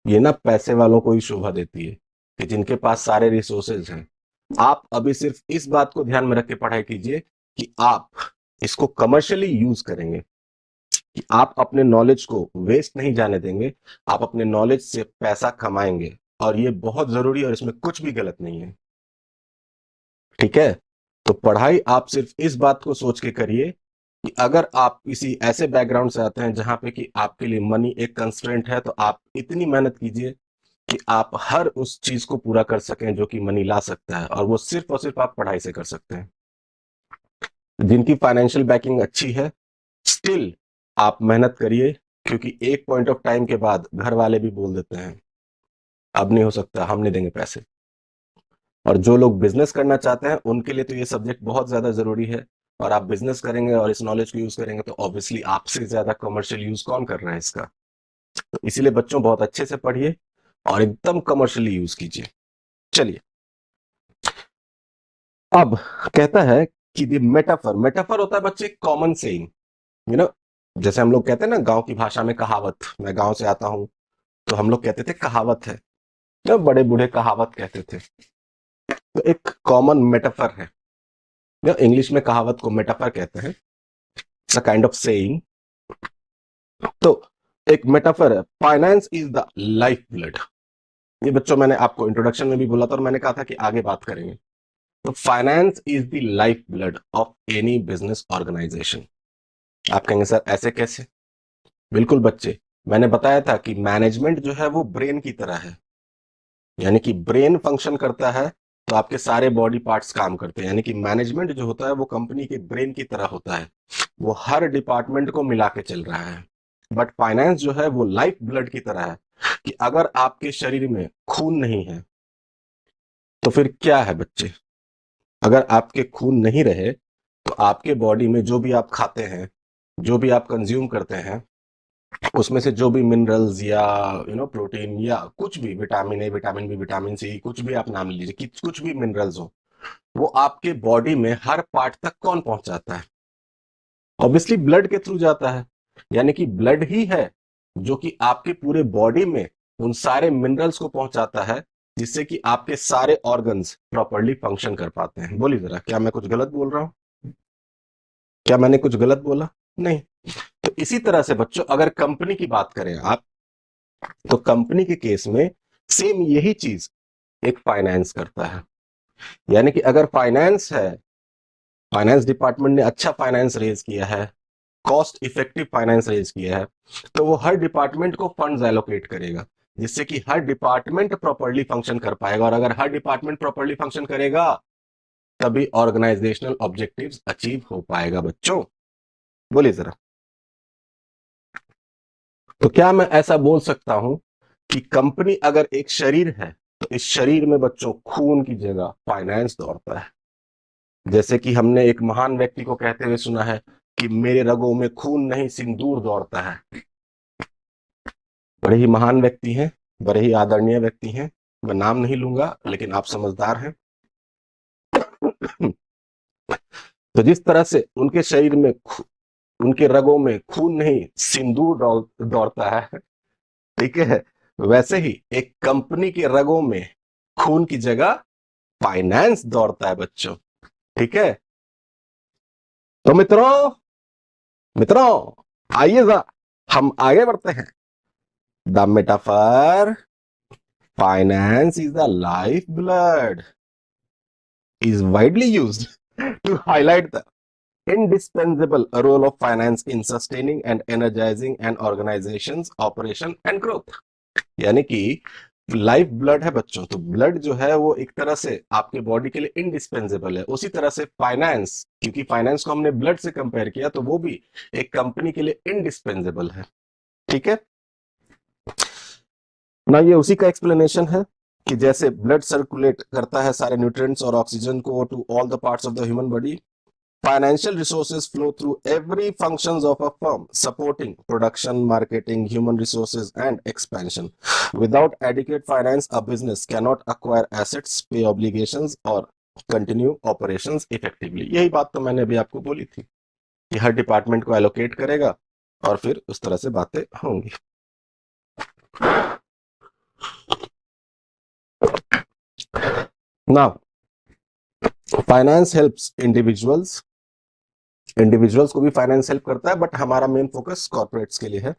ये ना पैसे वालों को ही शोभा देती है, कि जिनके पास सारे रिसोर्सेज हैं। आप अभी सिर्फ इस बात को ध्यान में रख के पढ़ाई कीजिए कि आप इसको कमर्शियली यूज करेंगे, कि आप अपने नॉलेज को वेस्ट नहीं जाने देंगे, आप अपने नॉलेज से पैसा कमाएंगे। और ये बहुत जरूरी है और इसमें कुछ भी गलत नहीं है। ठीक है? तो पढ़ाई आप सिर्फ इस बात को सोच के करिए कि अगर आप किसी ऐसे बैकग्राउंड से आते हैं जहां पे कि आपके लिए मनी एक कंस्ट्रेंट है, तो आप इतनी मेहनत कीजिए कि आप हर उस चीज को पूरा कर सकें जो कि मनी ला सकता है, और वो सिर्फ और सिर्फ आप पढ़ाई से कर सकते हैं। जिनकी फाइनेंशियल बैकिंग अच्छी है, स्टिल आप मेहनत करिए, क्योंकि एक पॉइंट ऑफ टाइम के बाद घर वाले भी बोल देते हैं अब नहीं हो सकता, हम नहीं देंगे पैसे। और जो लोग बिजनेस करना चाहते हैं उनके लिए तो ये सब्जेक्ट बहुत ज्यादा जरूरी है। और आप बिजनेस करेंगे और इस नॉलेज को यूज करेंगे तो ऑब्वियसली आपसे ज्यादा कमर्शियल यूज कौन कर रहा है इसका? तो इसीलिए बच्चों बहुत अच्छे से पढ़िए और एकदम कमर्शियली यूज कीजिए। चलिए, अब कहता है कि द मेटाफर, मेटाफर होता है बच्चे कॉमन सेइंग, यू नो। जैसे हम लोग कहते हैं ना गांव की भाषा में कहावत, मैं गांव से आता हूं तो हम लोग कहते थे कहावत है, तो बड़े बूढ़े कहावत कहते थे। तो एक कॉमन मेटाफर है, इंग्लिश में कहावत को मेटाफर कहते हैं, it's a kind of saying. तो एक मेटाफर है, finance is the life blood. ये बच्चों मैंने आपको इंट्रोडक्शन में भी बोला था और मैंने कहा था कि आगे बात करेंगे। तो finance is the lifeblood of any business organisation. आप कहेंगे सर ऐसे कैसे? बिल्कुल बच्चे, मैंने बताया था कि मैनेजमेंट जो है वो ब्रेन की तरह है। यानी कि ब्रेन फंक्शन करता है तो आपके सारे बॉडी पार्ट्स काम करते हैं। यानी कि मैनेजमेंट जो होता है वो कंपनी के ब्रेन की तरह होता है, वो हर डिपार्टमेंट को मिला के चल रहा है। बट फाइनेंस जो है वो लाइफ ब्लड की तरह है, कि अगर आपके शरीर में खून नहीं है तो फिर क्या है बच्चे? अगर आपके खून नहीं रहे तो आपके बॉडी में जो भी आप खाते हैं, जो भी आप कंज्यूम करते हैं, उसमें से जो भी मिनरल्स या प्रोटीन या कुछ भी, vitamin A, vitamin B, vitamin C, कुछ भी आप नाम लीजिए, कि कुछ भी मिनरल्स हो, वो आपके बॉडी में हर पार्ट तक कौन पहुंचाता है? ऑब्वियसली ब्लड के थ्रू जाता है। यानी कि ब्लड ही है जो कि आपके पूरे बॉडी में उन सारे मिनरल्स को पहुंचाता है जिससे कि आपके सारे ऑर्गन्स प्रॉपरली फंक्शन कर पाते हैं। बोलिए जरा, क्या मैं कुछ गलत बोल रहा हूं? क्या मैंने कुछ गलत बोला? नहीं। तो इसी तरह से बच्चों, अगर कंपनी की बात करें आप, तो कंपनी के केस में सेम यही चीज एक फाइनेंस करता है। यानी कि अगर फाइनेंस है, फाइनेंस डिपार्टमेंट ने अच्छा फाइनेंस रेज किया है, कॉस्ट इफेक्टिव फाइनेंस रेज किया है, तो वो हर डिपार्टमेंट को फंड्स एलोकेट करेगा जिससे कि हर डिपार्टमेंट प्रॉपर्ली फंक्शन कर पाएगा। और अगर हर डिपार्टमेंट प्रॉपर्ली फंक्शन करेगा तभी ऑर्गेनाइजेशनल ऑब्जेक्टिव्स अचीव हो पाएगा बच्चों। बोलिए जरा। तो क्या मैं ऐसा बोल सकता हूं कि कंपनी अगर एक शरीर है तो इस शरीर में बच्चों खून की जगह फाइनेंस दौड़ता है। जैसे कि हमने एक महान व्यक्ति को कहते हुए सुना है कि मेरे रगों में खून नहीं सिंदूर दौड़ता है। बड़े ही महान व्यक्ति हैं, बड़े ही आदरणीय व्यक्ति हैं। मैं नाम नहीं लूंगा लेकिन आप समझदार हैं। तो जिस तरह से उनके शरीर में, उनके रगों में खून नहीं सिंदूर दौड़ता है, ठीक है, वैसे ही एक कंपनी के रगों में खून की जगह फाइनेंस दौड़ता है बच्चों। ठीक है। तो मित्रों, आइएगा हम आगे बढ़ते हैं। The metaphor finance is the life blood is widely used to highlight the indispensable role of finance in sustaining and energizing an organization's operation and growth। यानी कि लाइफ ब्लड है बच्चों, तो ब्लड जो है वो एक तरह से आपके बॉडी के लिए इंडिस्पेंसेबल है। उसी तरह से फाइनेंस, क्योंकि फाइनेंस को हमने ब्लड से कंपेयर किया, तो वो भी एक कंपनी के लिए इंडिस्पेंसेबल है। ठीक है ना, ये उसी का एक्सप्लेनेशन है कि जैसे ब्लड सर्कुलेट करता है सारे न्यूट्रिएंट्स और ऑक्सीजन को to all the parts of the human body, financial resources flow through every functions of a firm, supporting production, marketing, human resources, and expansion. Without adequate finance, a business cannot acquire assets, pay obligations, or continue operations effectively। यही बात तो मैंने अभी आपको बोली थी कि हर डिपार्टमेंट को एलोकेट करेगा और फिर उस तरह से बातें होंगी। Now, finance helps इंडिविजुअल्स को भी फाइनेंस हेल्प करता है, बट हमारा मेन फोकस कॉर्पोरेट्स के लिए है।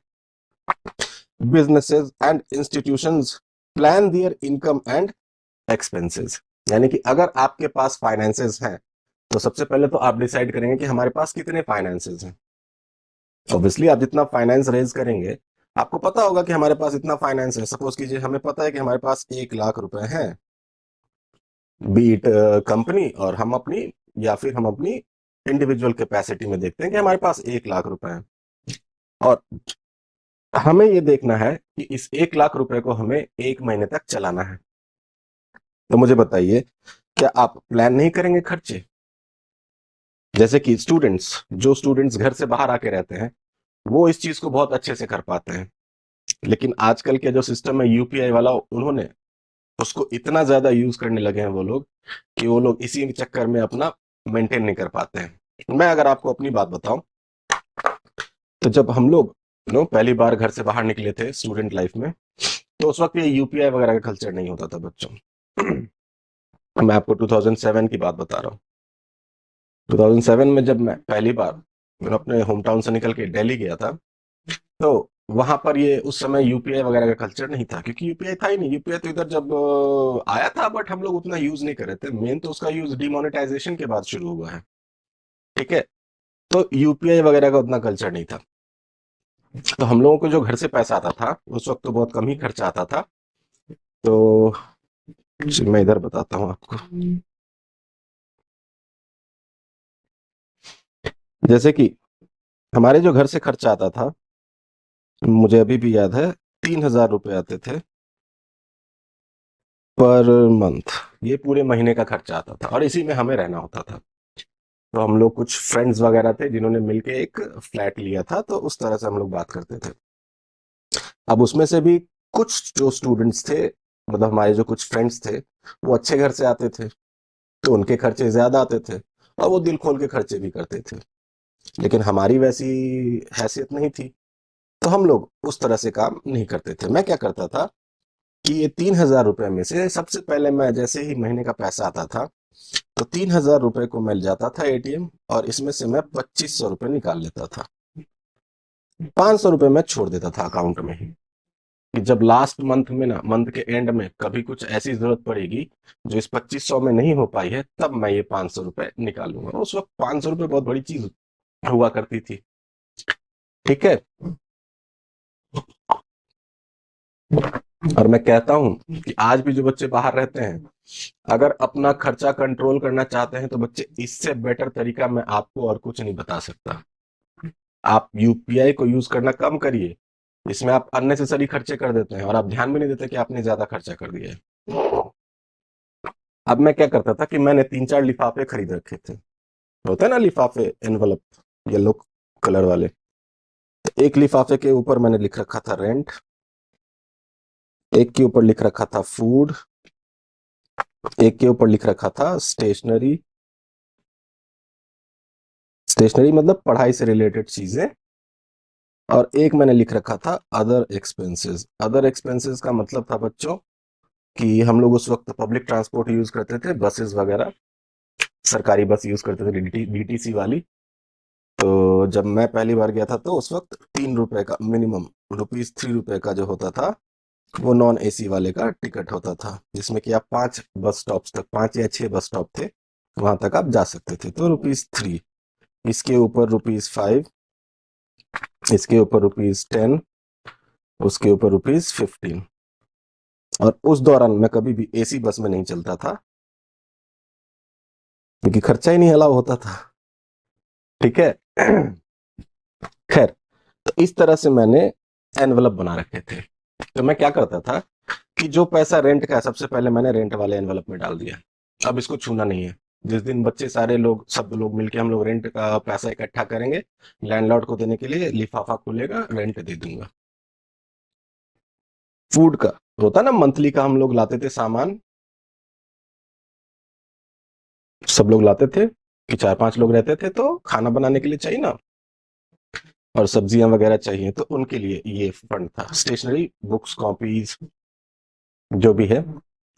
Businesses and institutions plan there income and expenses. यानी कि अगर आपके पास फाइनेंसेस हैं तो सबसे पहले तो आप डिसाइड करेंगे कि हमारे पास कितने फाइनेंसेस हैं। ऑब्वियसली आप जितना फाइनेंस रेज करेंगे, आपको पता होगा कि हमारे पास इतना फाइनेंस है। सपोज कीजिए हमें पता है कि हमारे पास 1 लाख रुपए हैं, बीट कंपनी और हम अपनी, या फिर हम अपनी इंडिविजुअल कैपेसिटी में देखते हैं कि हमारे पास 1 लाख रुपए हैं, और हमें ये देखना है कि इस 1 लाख रुपए को हमें 1 महीने तक चलाना है। तो मुझे बताइए, क्या आप प्लान नहीं करेंगे खर्चे? जैसे कि जो स्टूडेंट्स घर से बाहर आके रहते हैं वो इस चीज को बहुत अच्छे से कर पाते हैं, लेकिन आजकल के जो सिस्टम है यूपीआई वाला, उन्होंने उसको इतना ज्यादा यूज करने लगे हैं वो लोग, कि वो लोग इसी चक्कर में अपना मेंटेन नहीं कर पाते हैं। मैं अगर आपको अपनी बात बताऊं, तो जब हम लोग पहली बार घर से बाहर निकले थे स्टूडेंट लाइफ में, तो उस वक्त ये यूपीआई वगैरह का कल्चर नहीं होता था बच्चों। मैं आपको 2007 की बात बता रहा हूँ। 2007 में जब मैं पहली बार अपने होम टाउन से निकल के दिल्ली गया था, तो वहां पर ये उस समय यूपीआई वगैरह का कल्चर नहीं था, क्योंकि यूपीआई था ही नहीं। यूपीआई तो इधर जब आया था, बट हम लोग उतना यूज नहीं कर रहे थे। मेन तो उसका यूज डिमोनेटाइजेशन के बाद शुरू हुआ है। ठीक है। तो यूपीआई वगैरह का उतना कल्चर नहीं था। तो हम लोगों को जो घर से पैसा आता था उस वक्त तो बहुत कम ही खर्चा आता था। तो मैं इधर बताता हूँ आपको। जैसे कि हमारे जो घर से खर्चा आता था, मुझे अभी भी याद है, 3,000 रुपए आते थे पर मंथ। ये पूरे महीने का खर्चा आता था और इसी में हमें रहना होता था। तो हम लोग कुछ फ्रेंड्स वगैरह थे जिन्होंने मिलके एक फ्लैट लिया था, तो उस तरह से हम लोग बात करते थे। अब उसमें से भी कुछ जो स्टूडेंट्स थे, मतलब हमारे जो कुछ फ्रेंड्स थे, वो अच्छे घर से आते थे, तो उनके खर्चे ज्यादा आते थे और वो दिल खोल के खर्चे भी करते थे। लेकिन हमारी वैसी हैसियत नहीं थी, तो हम लोग उस तरह से काम नहीं करते थे। मैं क्या करता था कि ये 3,000 रुपए में से सबसे पहले मैं जैसे ही महीने का पैसा आता था तो 3,000 रुपए को मैं जाता था एटीएम और इसमें से मैं 2,500 रुपए निकाल लेता था। 500 रुपए मैं छोड़ देता था अकाउंट में ही कि जब लास्ट मंथ में ना, मंथ के एंड में कभी कुछ ऐसी जरूरत पड़ेगी जो इस 2,500 में नहीं हो पाई है, तब मैं ये 500 रुपए निकालूंगा। उस वक्त 500 रुपए बहुत बड़ी चीज हुआ करती थी। ठीक है। और मैं कहता हूं कि आज भी जो बच्चे बाहर रहते हैं, अगर अपना खर्चा कंट्रोल करना चाहते हैं तो बच्चे, इससे बेटर तरीका मैं आपको और कुछ नहीं बता सकता। आप यूपीआई को यूज करना कम करिए। इसमें आप अननेसेसरी खर्चे कर देते हैं और आप ध्यान भी नहीं देते कि आपने ज्यादा खर्चा कर दिया है। अब मैं क्या करता था कि मैंने 3-4 लिफाफे खरीद रखे थे। होते हैं ना लिफाफे, एनवलप, येलो कलर वाले। तो एक लिफाफे के ऊपर मैंने लिख रखा था रेंट, एक के ऊपर लिख रखा था फूड, एक के ऊपर लिख रखा था स्टेशनरी। स्टेशनरी मतलब पढ़ाई से रिलेटेड चीजें। और एक मैंने लिख रखा था अदर एक्सपेंसेस। अदर एक्सपेंसेस का मतलब था बच्चों कि हम लोग उस वक्त पब्लिक ट्रांसपोर्ट यूज करते थे, बसेस वगैरह, सरकारी बस यूज करते थे, डीटीसी वाली। तो जब मैं पहली बार गया था तो उस वक्त 3 रुपए का मिनिमम, ₹3 का जो होता था वो नॉन एसी वाले का टिकट होता था, जिसमें कि आप 5 बस स्टॉप तक, 5 या 6 बस स्टॉप थे, वहां तक आप जा सकते थे। तो ₹3। इसके ऊपर ₹5, इसके ऊपर ₹10, उसके ऊपर ₹15। और उस दौरान मैं कभी भी एसी बस में नहीं चलता था क्योंकि खर्चा ही नहीं अलाउ होता था। ठीक है। खैर, तो इस तरह से मैंने एनवलप बना रखे थे। तो मैं क्या करता था कि जो पैसा रेंट का है, सबसे पहले मैंने रेंट वाले एनवलप में डाल दिया। अब इसको छूना नहीं है। जिस दिन बच्चे सारे लोग, सब लोग मिलके हम लोग रेंट का पैसा इकट्ठा करेंगे, लैंडलॉर्ड को देने के लिए लिफाफा खुलेगा, रेंट दे दूंगा। फूड का होता ना, मंथली का हम लोग लाते थे सामान, सब लोग लाते थे कि 4-5 लोग रहते थे तो खाना बनाने के लिए चाहिए ना, और सब्जियां वगैरह चाहिए, तो उनके लिए ये फंड था। स्टेशनरी, बुक्स, कॉपीज, जो भी है।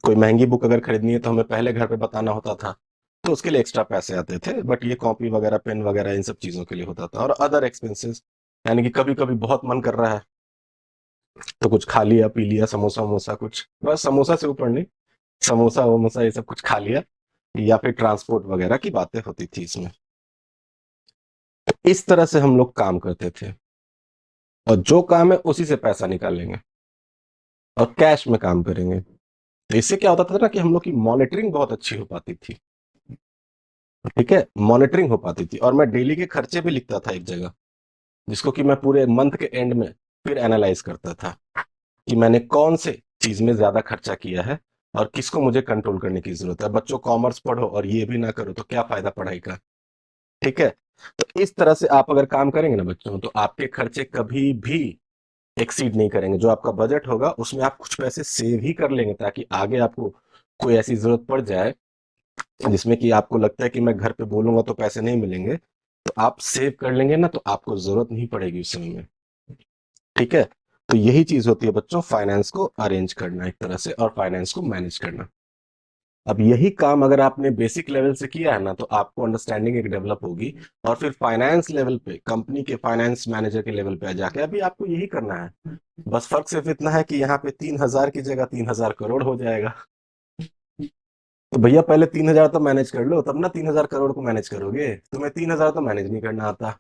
कोई महंगी बुक अगर खरीदनी है तो हमें पहले घर पे बताना होता था, तो उसके लिए एक्स्ट्रा पैसे आते थे। बट ये कॉपी वगैरह, पेन वगैरह, इन सब चीजों के लिए होता था। और अदर एक्सपेंसेस, यानी कि कभी कभी बहुत मन कर रहा है तो कुछ खा लिया, पी लिया, समोसा वमोसा कुछ, बस समोसा से ऊपर नहीं, समोसा वमोसा ये सब कुछ खा लिया, या फिर ट्रांसपोर्ट वगैरह की बातें होती थी इसमें। इस तरह से हम लोग काम करते थे, और जो काम है उसी से पैसा निकालेंगे और कैश में काम करेंगे। तो इससे क्या होता था ना कि हम लोग की मॉनिटरिंग बहुत अच्छी हो पाती थी। ठीक है, मॉनिटरिंग हो पाती थी। और मैं डेली के खर्चे भी लिखता था एक जगह, जिसको कि मैं पूरे मंथ के एंड में फिर एनालाइज करता था कि मैंने कौन से चीज में ज्यादा खर्चा किया है और किसको मुझे कंट्रोल करने की जरूरत है। बच्चों, कॉमर्स पढ़ो और ये भी ना करो तो क्या फायदा पढ़ाई का। ठीक है। तो इस तरह से आप अगर काम करेंगे ना बच्चों, तो आपके खर्चे कभी भी एक्सीड नहीं करेंगे। जो आपका बजट होगा उसमें आप कुछ पैसे सेव ही कर लेंगे, ताकि आगे आपको कोई ऐसी जरूरत पड़ जाए जिसमें कि आपको लगता है कि मैं घर पे बोलूंगा तो पैसे नहीं मिलेंगे, तो आप सेव कर लेंगे ना, तो आपको जरूरत नहीं पड़ेगी उस समय में। ठीक है। तो यही चीज होती है बच्चों, फाइनेंस को अरेंज करना एक तरह से, और फाइनेंस को मैनेज करना। अब यही काम अगर आपने बेसिक लेवल से किया है ना, तो आपको अंडरस्टैंडिंग एक डेवलप होगी। और फिर फाइनेंस लेवल पे, कंपनी के फाइनेंस मैनेजर के लेवल पे जाके अभी आपको यही करना है। बस फर्क सिर्फ इतना है कि यहाँ पे 3,000 की जगह 3,000 करोड़ हो जाएगा। तो भैया पहले 3,000 तो मैनेज कर लो, तब ना 3,000 करोड़ को मैनेज करोगे। तुम्हें 3,000 तो मैनेज नहीं करना आता।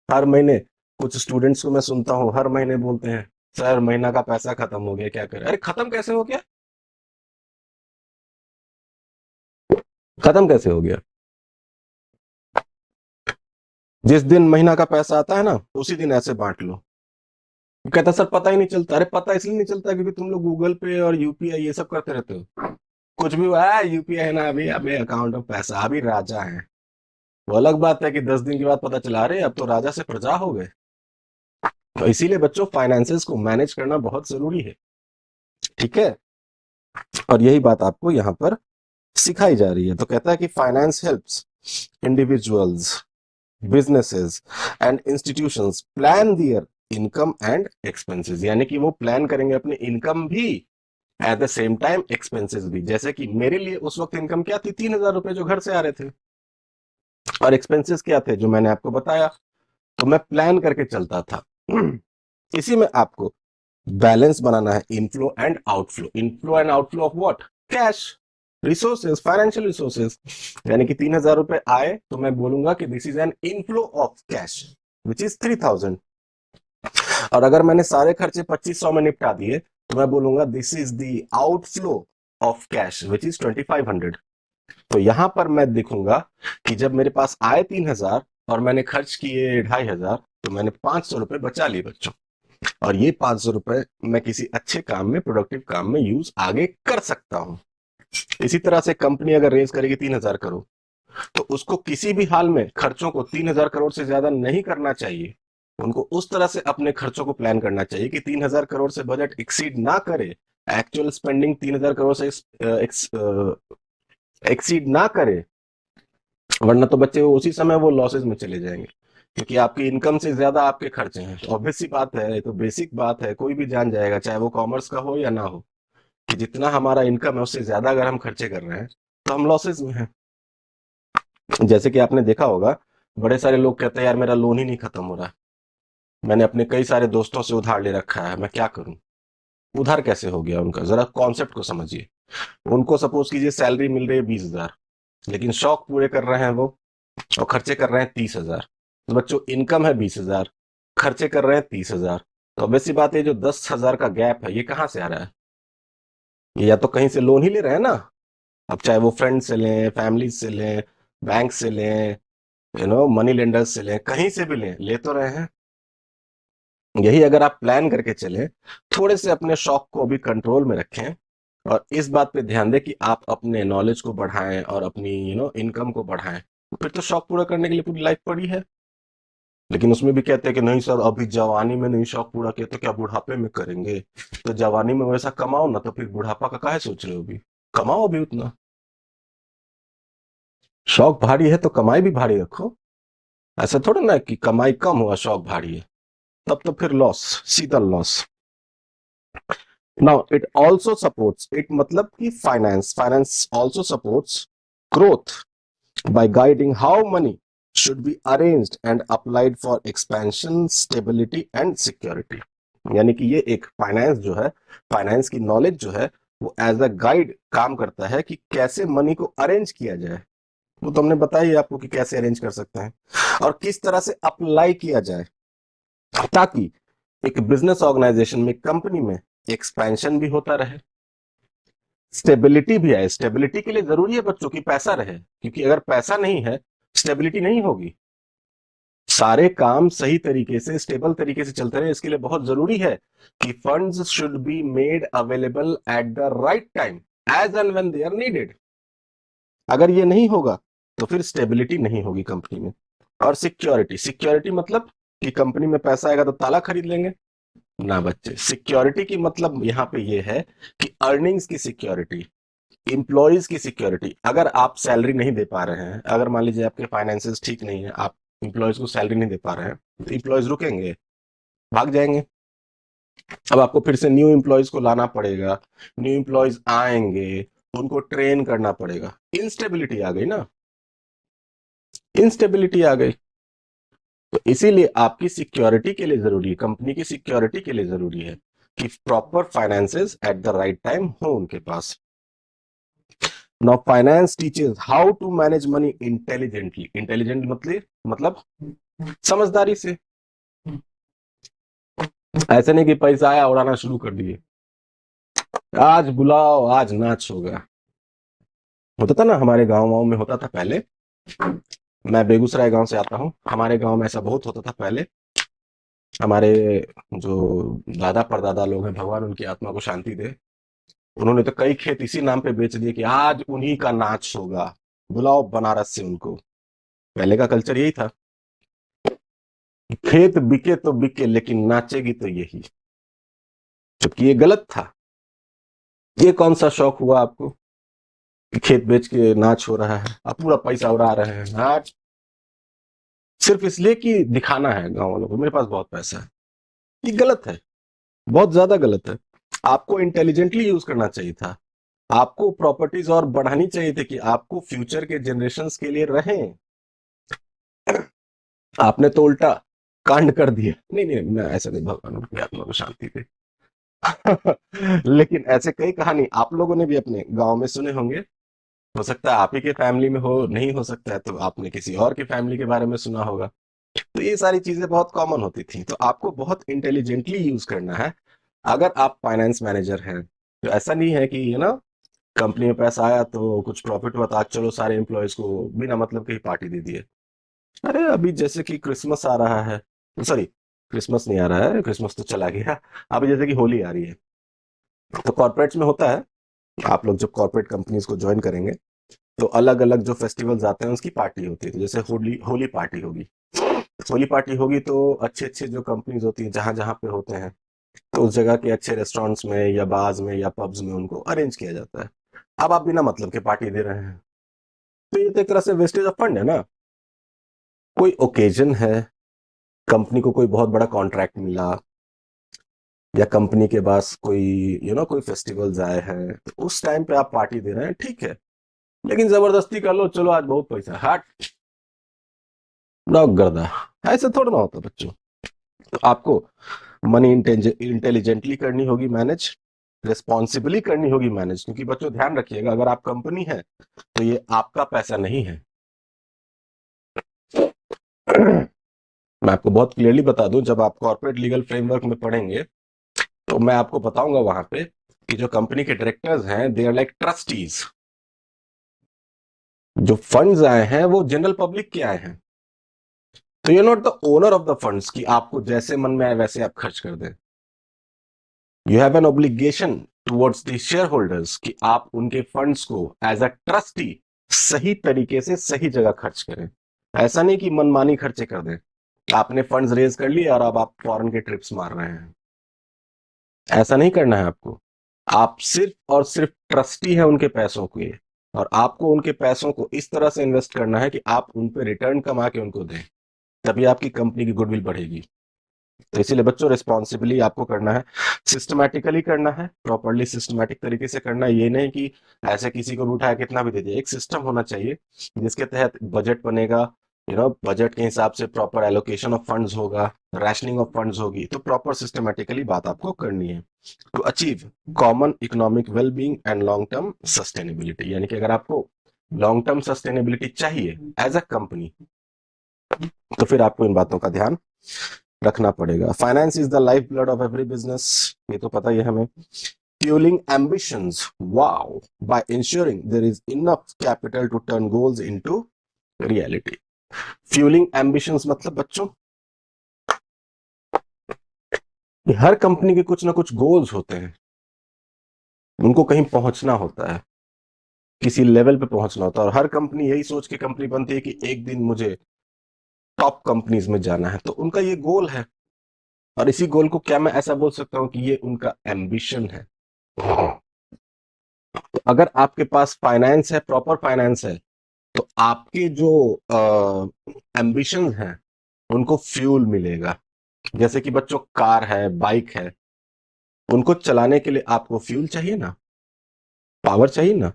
हर महीने कुछ स्टूडेंट्स को मैं सुनता हूँ, हर महीने बोलते हैं, सर महीना का पैसा खत्म हो गया, क्या करें। अरे खत्म कैसे हो गया? खत्म कैसे हो गया? जिस दिन महीना का पैसा आता है ना, उसी दिन ऐसे बांट लो। वो कहता सर पता ही नहीं चलता। अरे पता इसलिए नहीं चलता क्योंकि तुम लोग गूगल पे और यूपीआई ये सब करते रहते हो। कुछ भी हुआ है, यूपीआई है ना, अभी अभी अकाउंट में पैसा, अभी राजा है। वो अलग बात है कि 10 दिन के बाद पता चला, रहे अब तो राजा से प्रजा हो गए। तो इसीलिए बच्चों, फाइनेंसेस को मैनेज करना बहुत जरूरी है। ठीक है। और यही बात आपको यहाँ पर सिखाई जा रही है। तो कहता है कि finance helps individuals, businesses and institutions plan their income and expenses, यानी कि वो प्लान करेंगे अपने इनकम भी at the same time expenses भी। जैसे कि मेरे लिए उस वक्त इनकम क्या थी, 3,000 रुपए जो घर से आ रहे थे, और एक्सपेंसेस क्या थे जो मैंने आपको बताया। तो मैं प्लान करके चलता था। इसी में आपको बैलेंस बनाना है, inflow and outflow. Inflow and outflow of what? Cash, resources, financial resources. यानी कि 3,000 रुपए आए तो मैं बोलूंगा कि this is an inflow of cash which is 3,000। और अगर मैंने सारे खर्चे 2,500 में निपटा दिए तो मैं बोलूंगा this is the outflow of cash which is 2,500। तो यहां पर मैं देखूंगा कि जब मेरे पास आए 3,000 और मैंने खर्च किए 2,500, तो मैंने 500 रुपए बचा लिए बच्चों। और ये 500 रुपए मैं किसी अच्छे काम में, प्रोडक्टिव काम में यूज आगे कर सकता हूं। इसी तरह से कंपनी अगर रेज करेगी 3,000 करोड़, तो उसको किसी भी हाल में खर्चों को 3,000 करोड़ से ज्यादा नहीं करना चाहिए। उनको उस तरह से अपने खर्चों को प्लान करना चाहिए कि 3,000 करोड़ से बजट एक्सीड ना करे, एक्चुअल स्पेंडिंग 3,000 करोड़ से एक्सीड ना करे, वरना तो बच्चे वो उसी समय वो लॉसेज में चले जाएंगे, क्योंकि आपकी इनकम से ज्यादा आपके खर्चे हैं। ऑब्वियस सी बात है, ये तो बेसिक बात है, कोई भी जान जाएगा, चाहे वो कॉमर्स का हो या ना हो, कि जितना हमारा इनकम है उससे ज्यादा अगर हम खर्चे कर रहे हैं तो हम लॉसेज में हैं। जैसे कि आपने देखा होगा, बड़े सारे लोग कहते हैं यार मेरा लोन ही नहीं खत्म हो रहा, मैंने अपने कई सारे दोस्तों से उधार ले रखा है, मैं क्या करूं। उधार कैसे हो गया उनका, जरा कॉन्सेप्ट को समझिए। उनको सपोज कीजिए सैलरी मिल रही है 20,000, लेकिन शौक पूरे कर रहे हैं वो और खर्चे कर रहे हैं 30,000। तो बच्चों इनकम है 20,000, खर्चे कर रहे हैं 30,000, तो वैसी बात है जो 10,000 का गैप है ये कहां से आ रहा है? ये या तो कहीं से लोन ही ले रहे हैं ना। अब चाहे वो फ्रेंड से लें, फैमिली से लें, बैंक से लें, मनी लेंडर्स से लें, कहीं से भी लें, ले तो रहे हैं। यही अगर आप प्लान करके चलें, थोड़े से अपने शौक को भी कंट्रोल में रखें और इस बात पे ध्यान दें कि आप अपने नॉलेज को बढ़ाएं और अपनी इनकम को बढ़ाएं, फिर तो शौक पूरा करने के लिए पूरी लाइफ पड़ी है। लेकिन उसमें भी कहते हैं कि नहीं सर अभी जवानी में नहीं शौक पूरा किया तो क्या बुढ़ापे में करेंगे? तो जवानी में वैसा कमाओ ना, तो फिर बुढ़ापा का काहे सोच रहे हो? अभी कमाओ अभी उतना। शौक भारी है तो कमाई भी भारी रखो। ऐसा थोड़ा ना कि कमाई कम हुआ शौक भारी है, तब तो फिर लॉस, सीधा loss. Now it also supports, it मतलब कि finance, finance also supports growth by guiding how money should be arranged and applied for expansion, stability and security। यानी कि ये एक फाइनेंस जो है, फाइनेंस की नॉलेज जो है, वो एज अ गाइड काम करता है कि कैसे मनी को अरेंज किया जाए। वो तो हमने बताया ही आपको कि कैसे अरेंज कर सकते हैं और किस तरह से अप्लाई किया जाए, ताकि एक बिजनेस ऑर्गेनाइजेशन में, कंपनी में एक्सपेंशन भी होता रहे, स्टेबिलिटी भी आए। स्टेबिलिटी के लिए जरूरी है बच्चों की पैसा रहे, क्योंकि अगर पैसा नहीं है स्टेबिलिटी नहीं होगी। सारे काम सही तरीके से, स्टेबल तरीके से चलते रहे, इसके लिए बहुत जरूरी है कि funds should be made available at the right time, as and when they are needed. अगर ये नहीं होगा तो फिर स्टेबिलिटी नहीं होगी कंपनी में। और सिक्योरिटी, सिक्योरिटी मतलब कि कंपनी में पैसा आएगा तो ताला खरीद लेंगे ना बच्चे। सिक्योरिटी की मतलब यहां पे ये है कि अर्निंग्स की सिक्योरिटी, इंप्लॉइज की सिक्योरिटी। अगर आप सैलरी नहीं दे पा रहे हैं, अगर मान लीजिए आपके फाइनेंसेस ठीक नहीं है, आप इंप्लॉइज को सैलरी नहीं दे पा रहे हैं, तो इंप्लॉइज रुकेंगे, भाग जाएंगे। अब आपको फिर से न्यू इंप्लॉइज को लाना पड़ेगा, न्यू इंप्लॉइज आएंगे, उनको ट्रेन करना पड़ेगा। इंस्टेबिलिटी आ गई ना, इंस्टेबिलिटी आ गई। तो इसीलिए आपकी सिक्योरिटी के लिए जरूरी है, कंपनी की सिक्योरिटी के लिए जरूरी है कि proper finances eight the right time हो उनके पास। Now finance teaches how to manage money intelligently। Intelligent मतलब समझदारी से। ऐसे नहीं कि पैसा आया उड़ाना शुरू कर दिए, आज बुलाओ आज नाच होगा। होता था ना हमारे गांव में, होता था पहले। मैं बेगूसराय गांव से आता हूँ, हमारे गांव में ऐसा बहुत होता था पहले। हमारे जो दादा परदादा लोग हैं, भगवान उनकी आत्मा को शांति दे, उन्होंने तो कई खेत इसी नाम पे बेच दिए कि आज उन्हीं का नाच होगा, बुलाओ बनारस से उनको। पहले का कल्चर यही था, खेत बिके तो बिके लेकिन नाचेगी तो यही, जबकि ये गलत था। ये कौन सा शौक हुआ आपको कि खेत बेच के नाच हो रहा है, आप पूरा पैसा उड़ा रहे हैं आज सिर्फ इसलिए कि दिखाना है गांव वालों को मेरे पास बहुत पैसा है। ये गलत है, बहुत ज्यादा गलत है। आपको इंटेलिजेंटली यूज करना चाहिए था। आपको प्रॉपर्टीज और बढ़ानी चाहिए थी कि आपको फ्यूचर के जनरेशंस के लिए रहें। आपने तो उल्टा कांड कर दिया। नहीं नहीं, मैं ऐसा नहीं, भगवान उनकी आत्मा को शांति दे। लेकिन ऐसे कई कहानी आप लोगों ने भी अपने गांव में सुने होंगे। हो सकता है आप ही के फैमिली में हो, नहीं हो सकता है तो आपने किसी और की फैमिली के बारे में सुना होगा। तो ये सारी चीजें बहुत कॉमन होती थी। तो आपको बहुत इंटेलिजेंटली यूज करना है। अगर आप फाइनेंस मैनेजर हैं तो ऐसा नहीं है कि कंपनी में पैसा आया तो कुछ प्रॉफिट हुआ तो आज चलो सारे एम्प्लॉयज को बिना मतलब के ही पार्टी दे दिए। अरे अभी जैसे कि क्रिसमस आ रहा है, सॉरी, क्रिसमस नहीं आ रहा है, क्रिसमस तो चला गया। अभी जैसे कि होली आ रही है, तो कॉर्पोरेट्स में होता है, आप लोग जब कॉर्पोरेट कंपनीज को ज्वाइन करेंगे तो अलग अलग जो फेस्टिवल्स आते हैं उसकी पार्टी होती है। तो जैसे होली होली पार्टी होगी, होली पार्टी होगी तो अच्छे अच्छे जो कंपनीज होती हैं जहां जहां पे होते हैं, तो उस जगह के अच्छे रेस्टोरेंट्स में या बार्स में या पब्स में उनको अरेंज किया जाता है। अब आप बिना मतलब के पार्टी दे रहे हैं, तो ये तो एक तरह से वेस्टेज ऑफ फंड है ना। कोई ओकेजन है, कंपनी को कोई बहुत बड़ा कॉन्ट्रैक्ट मिला, या कंपनी के पास कोई कोई फेस्टिवल्स आए हैं, तो उस टाइम पे आप पार्टी दे रहे हैं, ठीक है। लेकिन जबरदस्ती कर लो, चलो आज बहुत पैसा हट, नौक गर्दा, ऐसे थोड़ा ना होता बच्चों। तो आपको मनी इंटेलिजेंटली करनी होगी मैनेज, रिस्पॉन्सिबली करनी होगी मैनेज। क्योंकि बच्चों ध्यान रखिएगा, अगर आप कंपनी है तो ये आपका पैसा नहीं है। मैं आपको बहुत क्लियरली बता दूं, जब आप कॉर्पोरेट लीगल फ्रेमवर्क में पढ़ेंगे तो मैं आपको बताऊंगा वहां पे कि जो कंपनी के डायरेक्टर्स हैं दे आर लाइक ट्रस्टीज। जो फंड्स आए हैं वो जनरल पब्लिक के आए हैं। तो you not the owner of the funds कि आपको जैसे मन में आए वैसे आप खर्च कर दें। You have an obligation towards the share holders कि आप उनके फंड्स को एज अ ट्रस्टी सही तरीके से सही जगह खर्च करें। ऐसा नहीं कि मनमानी खर्चे कर दें। आपने फंड्स रेज कर लिए और अब आप फॉरेन के ट्रिप्स मार रहे हैं, ऐसा नहीं करना है आपको। आप सिर्फ और सिर्फ ट्रस्टी है उनके पैसों के, और आपको उनके पैसों को इस तरह से इन्वेस्ट करना है कि आप उन पे रिटर्न कमा के उनको दें, तभी आपकी कंपनी की गुडविल बढ़ेगी। तो इसीलिए बच्चों रिस्पॉन्सिबली आपको करना है, सिस्टमैटिकली करना है, प्रॉपरली सिस्टमैटिक तरीके से करना है। ये नहीं कि ऐसे किसी को भी उठाया कितना भी दे दिया। एक सिस्टम होना चाहिए जिसके तहत बजट बनेगा, बजट के हिसाब से प्रॉपर एलोकेशन ऑफ फंड्स होगा, रैशनिंग ऑफ फंड्स होगी। तो प्रॉपर सिस्टमैटिकली बात आपको करनी है to achieve common economic wellbeing and long term sustainability. यानी कि अगर आपको लॉन्ग टर्म सस्टेनेबिलिटी चाहिए एज अ कंपनी, तो फिर आपको इन बातों का ध्यान रखना पड़ेगा। Finance is the lifeblood of every business, ये तो पता ही है हमें। Fuelling ambitions, wow, by ensuring there is enough capital to turn goals into reality. Fuelling ambitions मतलब बच्चों, हर कंपनी के कुछ ना कुछ गोल्स होते हैं, उनको कहीं पहुंचना होता है, किसी लेवल पे पहुंचना होता है। और हर कंपनी यही सोच के कंपनी बनती है कि एक दिन मुझे टॉप कंपनीज में जाना है, तो उनका ये गोल है। और इसी गोल को क्या मैं ऐसा बोल सकता हूं कि ये उनका एम्बिशन है। तो अगर आपके पास फाइनेंस है, प्रॉपर फाइनेंस है, तो आपके जो एम्बिशन हैं उनको फ्यूल मिलेगा। जैसे कि बच्चों कार है, बाइक है, उनको चलाने के लिए आपको फ्यूल चाहिए ना, पावर चाहिए ना।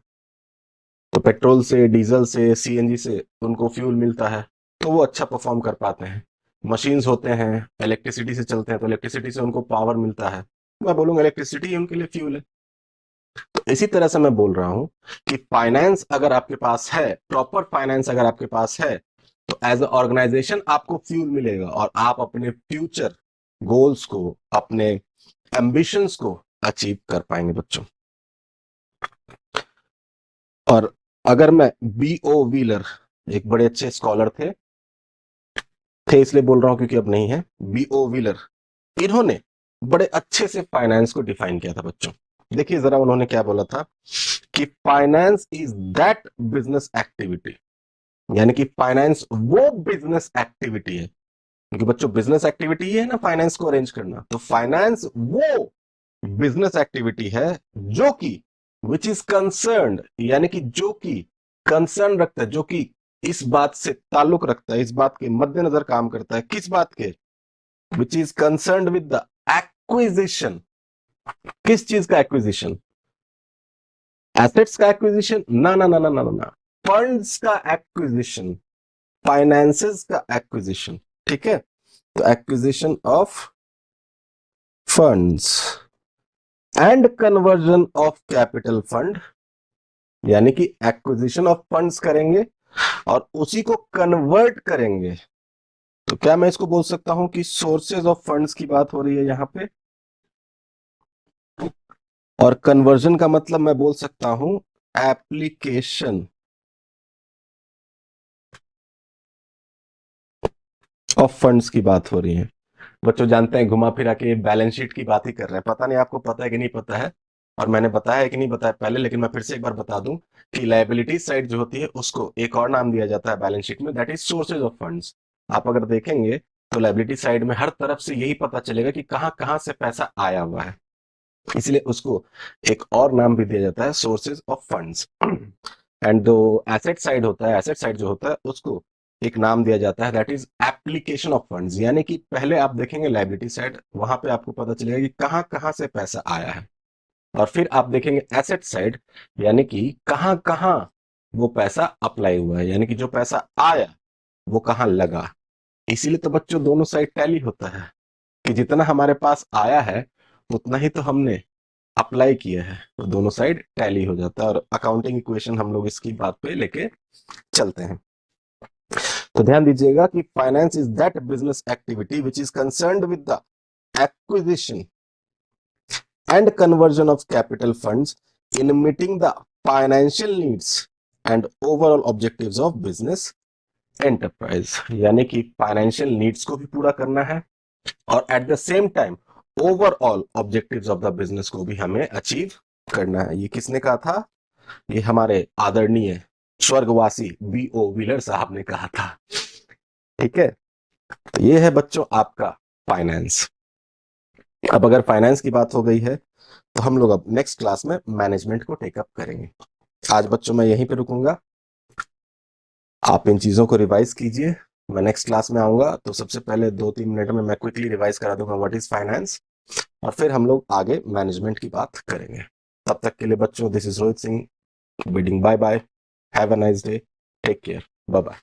तो पेट्रोल से, डीजल से, सीएनजी से उनको फ्यूल मिलता है, तो वो अच्छा परफॉर्म कर पाते हैं। मशीन्स होते हैं इलेक्ट्रिसिटी से चलते हैं, तो इलेक्ट्रिसिटी से उनको पावर मिलता है। मैं बोलूंगा इलेक्ट्रिसिटी ही उनके लिए फ्यूल है। तो इसी तरह से मैं बोल रहा हूं कि फाइनेंस अगर आपके पास है, प्रॉपर फाइनेंस अगर आपके पास है, तो एज अ ऑर्गेनाइजेशन आपको फ्यूल मिलेगा और आप अपने फ्यूचर गोल्स को, अपने एम्बिशंस को अचीव कर पाएंगे बच्चों। और अगर मैं बीओ व्हीलर, एक बड़े अच्छे स्कॉलर थे इसलिए बोल रहा हूं क्योंकि अब नहीं है, बीओ व्हीलर, इन्होंने बड़े अच्छे से फाइनेंस को डिफाइन किया था बच्चों। देखिए जरा उन्होंने क्या बोला था कि finance is that business activity, यानी कि फाइनेंस वो बिजनेस एक्टिविटी है, क्योंकि बच्चों बिजनेस एक्टिविटी ही है ना फाइनेंस को अरेंज करना। तो फाइनेंस वो बिजनेस एक्टिविटी है जो कि विच इज कंसर्न्ड, यानी कि जो कि कंसर्न रखता है, जो कि इस बात से ताल्लुक रखता है, इस बात के मद्देनजर काम करता है। किस बात के? Which is concerned with the acquisition, किस चीज का एक्विजिशन? एसेट्स का एक्विजिशन? ना ना ना ना ना ना, फंड्स का एक्विजिशन, फाइनेंसेस का एक्विजिशन। ठीक है, तो acquisition of funds and conversion of capital fund, यानी कि एक्विजिशन ऑफ फंड्स करेंगे और उसी को कन्वर्ट करेंगे। तो क्या मैं इसको बोल सकता हूं कि सोर्सेज ऑफ फंड्स की बात हो रही है यहां पे, और कन्वर्जन का मतलब मैं बोल सकता हूं एप्लीकेशन ऑफ फंड्स की बात हो रही है। बच्चों जानते हैं घुमा फिरा के बैलेंस शीट की बात ही कर रहे हैं, पता नहीं आपको पता है कि नहीं पता है, और मैंने बताया है कि नहीं बताया पहले, लेकिन मैं फिर से एक बार बता दूं कि लायबिलिटी साइड जो होती है उसको एक और नाम दिया जाता है बैलेंस शीट में, that is sources of funds. आप अगर देखेंगे तो लायबिलिटी साइड में हर तरफ से यही पता चलेगा कि कहां कहां से पैसा आया हुआ है, इसलिए उसको एक और नाम भी दिया जाता है सोर्सेज ऑफ फंड्स। एंड जो एसेट साइड होता है, एसेट साइड जो होता है उसको एक नाम दिया जाता है that is application of funds, यानी कि पहले आप देखेंगे लायबिलिटी साइड, वहां पे आपको पता चलेगा कि कहां कहां से पैसा आया है, और फिर आप देखेंगे एसेट साइड, यानी कि कहां कहां वो पैसा अप्लाई हुआ है, यानी कि जो पैसा आया वो कहां लगा। इसीलिए तो बच्चों दोनों साइड टैली होता है कि जितना हमारे पास आया है उतना ही तो हमने अप्लाई किया है, तो दोनों साइड टैली हो जाता है, और अकाउंटिंग इक्वेशन हम लोग इसकी बात पे लेके चलते हैं। तो ध्यान दीजिएगा कि finance is that business activity which is concerned with the acquisition and conversion of capital funds in meeting the financial needs and overall objectives of business enterprise, यानी कि फाइनेंशियल नीड्स को भी पूरा करना है और at the same time overall objectives of the business को भी हमें अचीव करना है। ये किसने कहा था? ये हमारे आदरणीय स्वर्गवासी B.O. व्हीलर साहब ने कहा था। ठीक है, तो ये है बच्चों आपका फाइनेंस। अब अगर फाइनेंस की बात हो गई है तो हम लोग अब नेक्स्ट क्लास में मैनेजमेंट को टेकअप करेंगे। आज बच्चों मैं यहीं पे रुकूंगा, आप इन चीजों को रिवाइज कीजिए। मैं नेक्स्ट क्लास में आऊंगा तो सबसे पहले 2-3 मिनट में मैं क्विकली रिवाइज करा दूंगा व्हाट इज फाइनेंस, और फिर हम लोग आगे मैनेजमेंट की बात करेंगे। तब तक के लिए बच्चों, this is Rohit Singh bidding bye bye, have a nice day, take care, bye bye.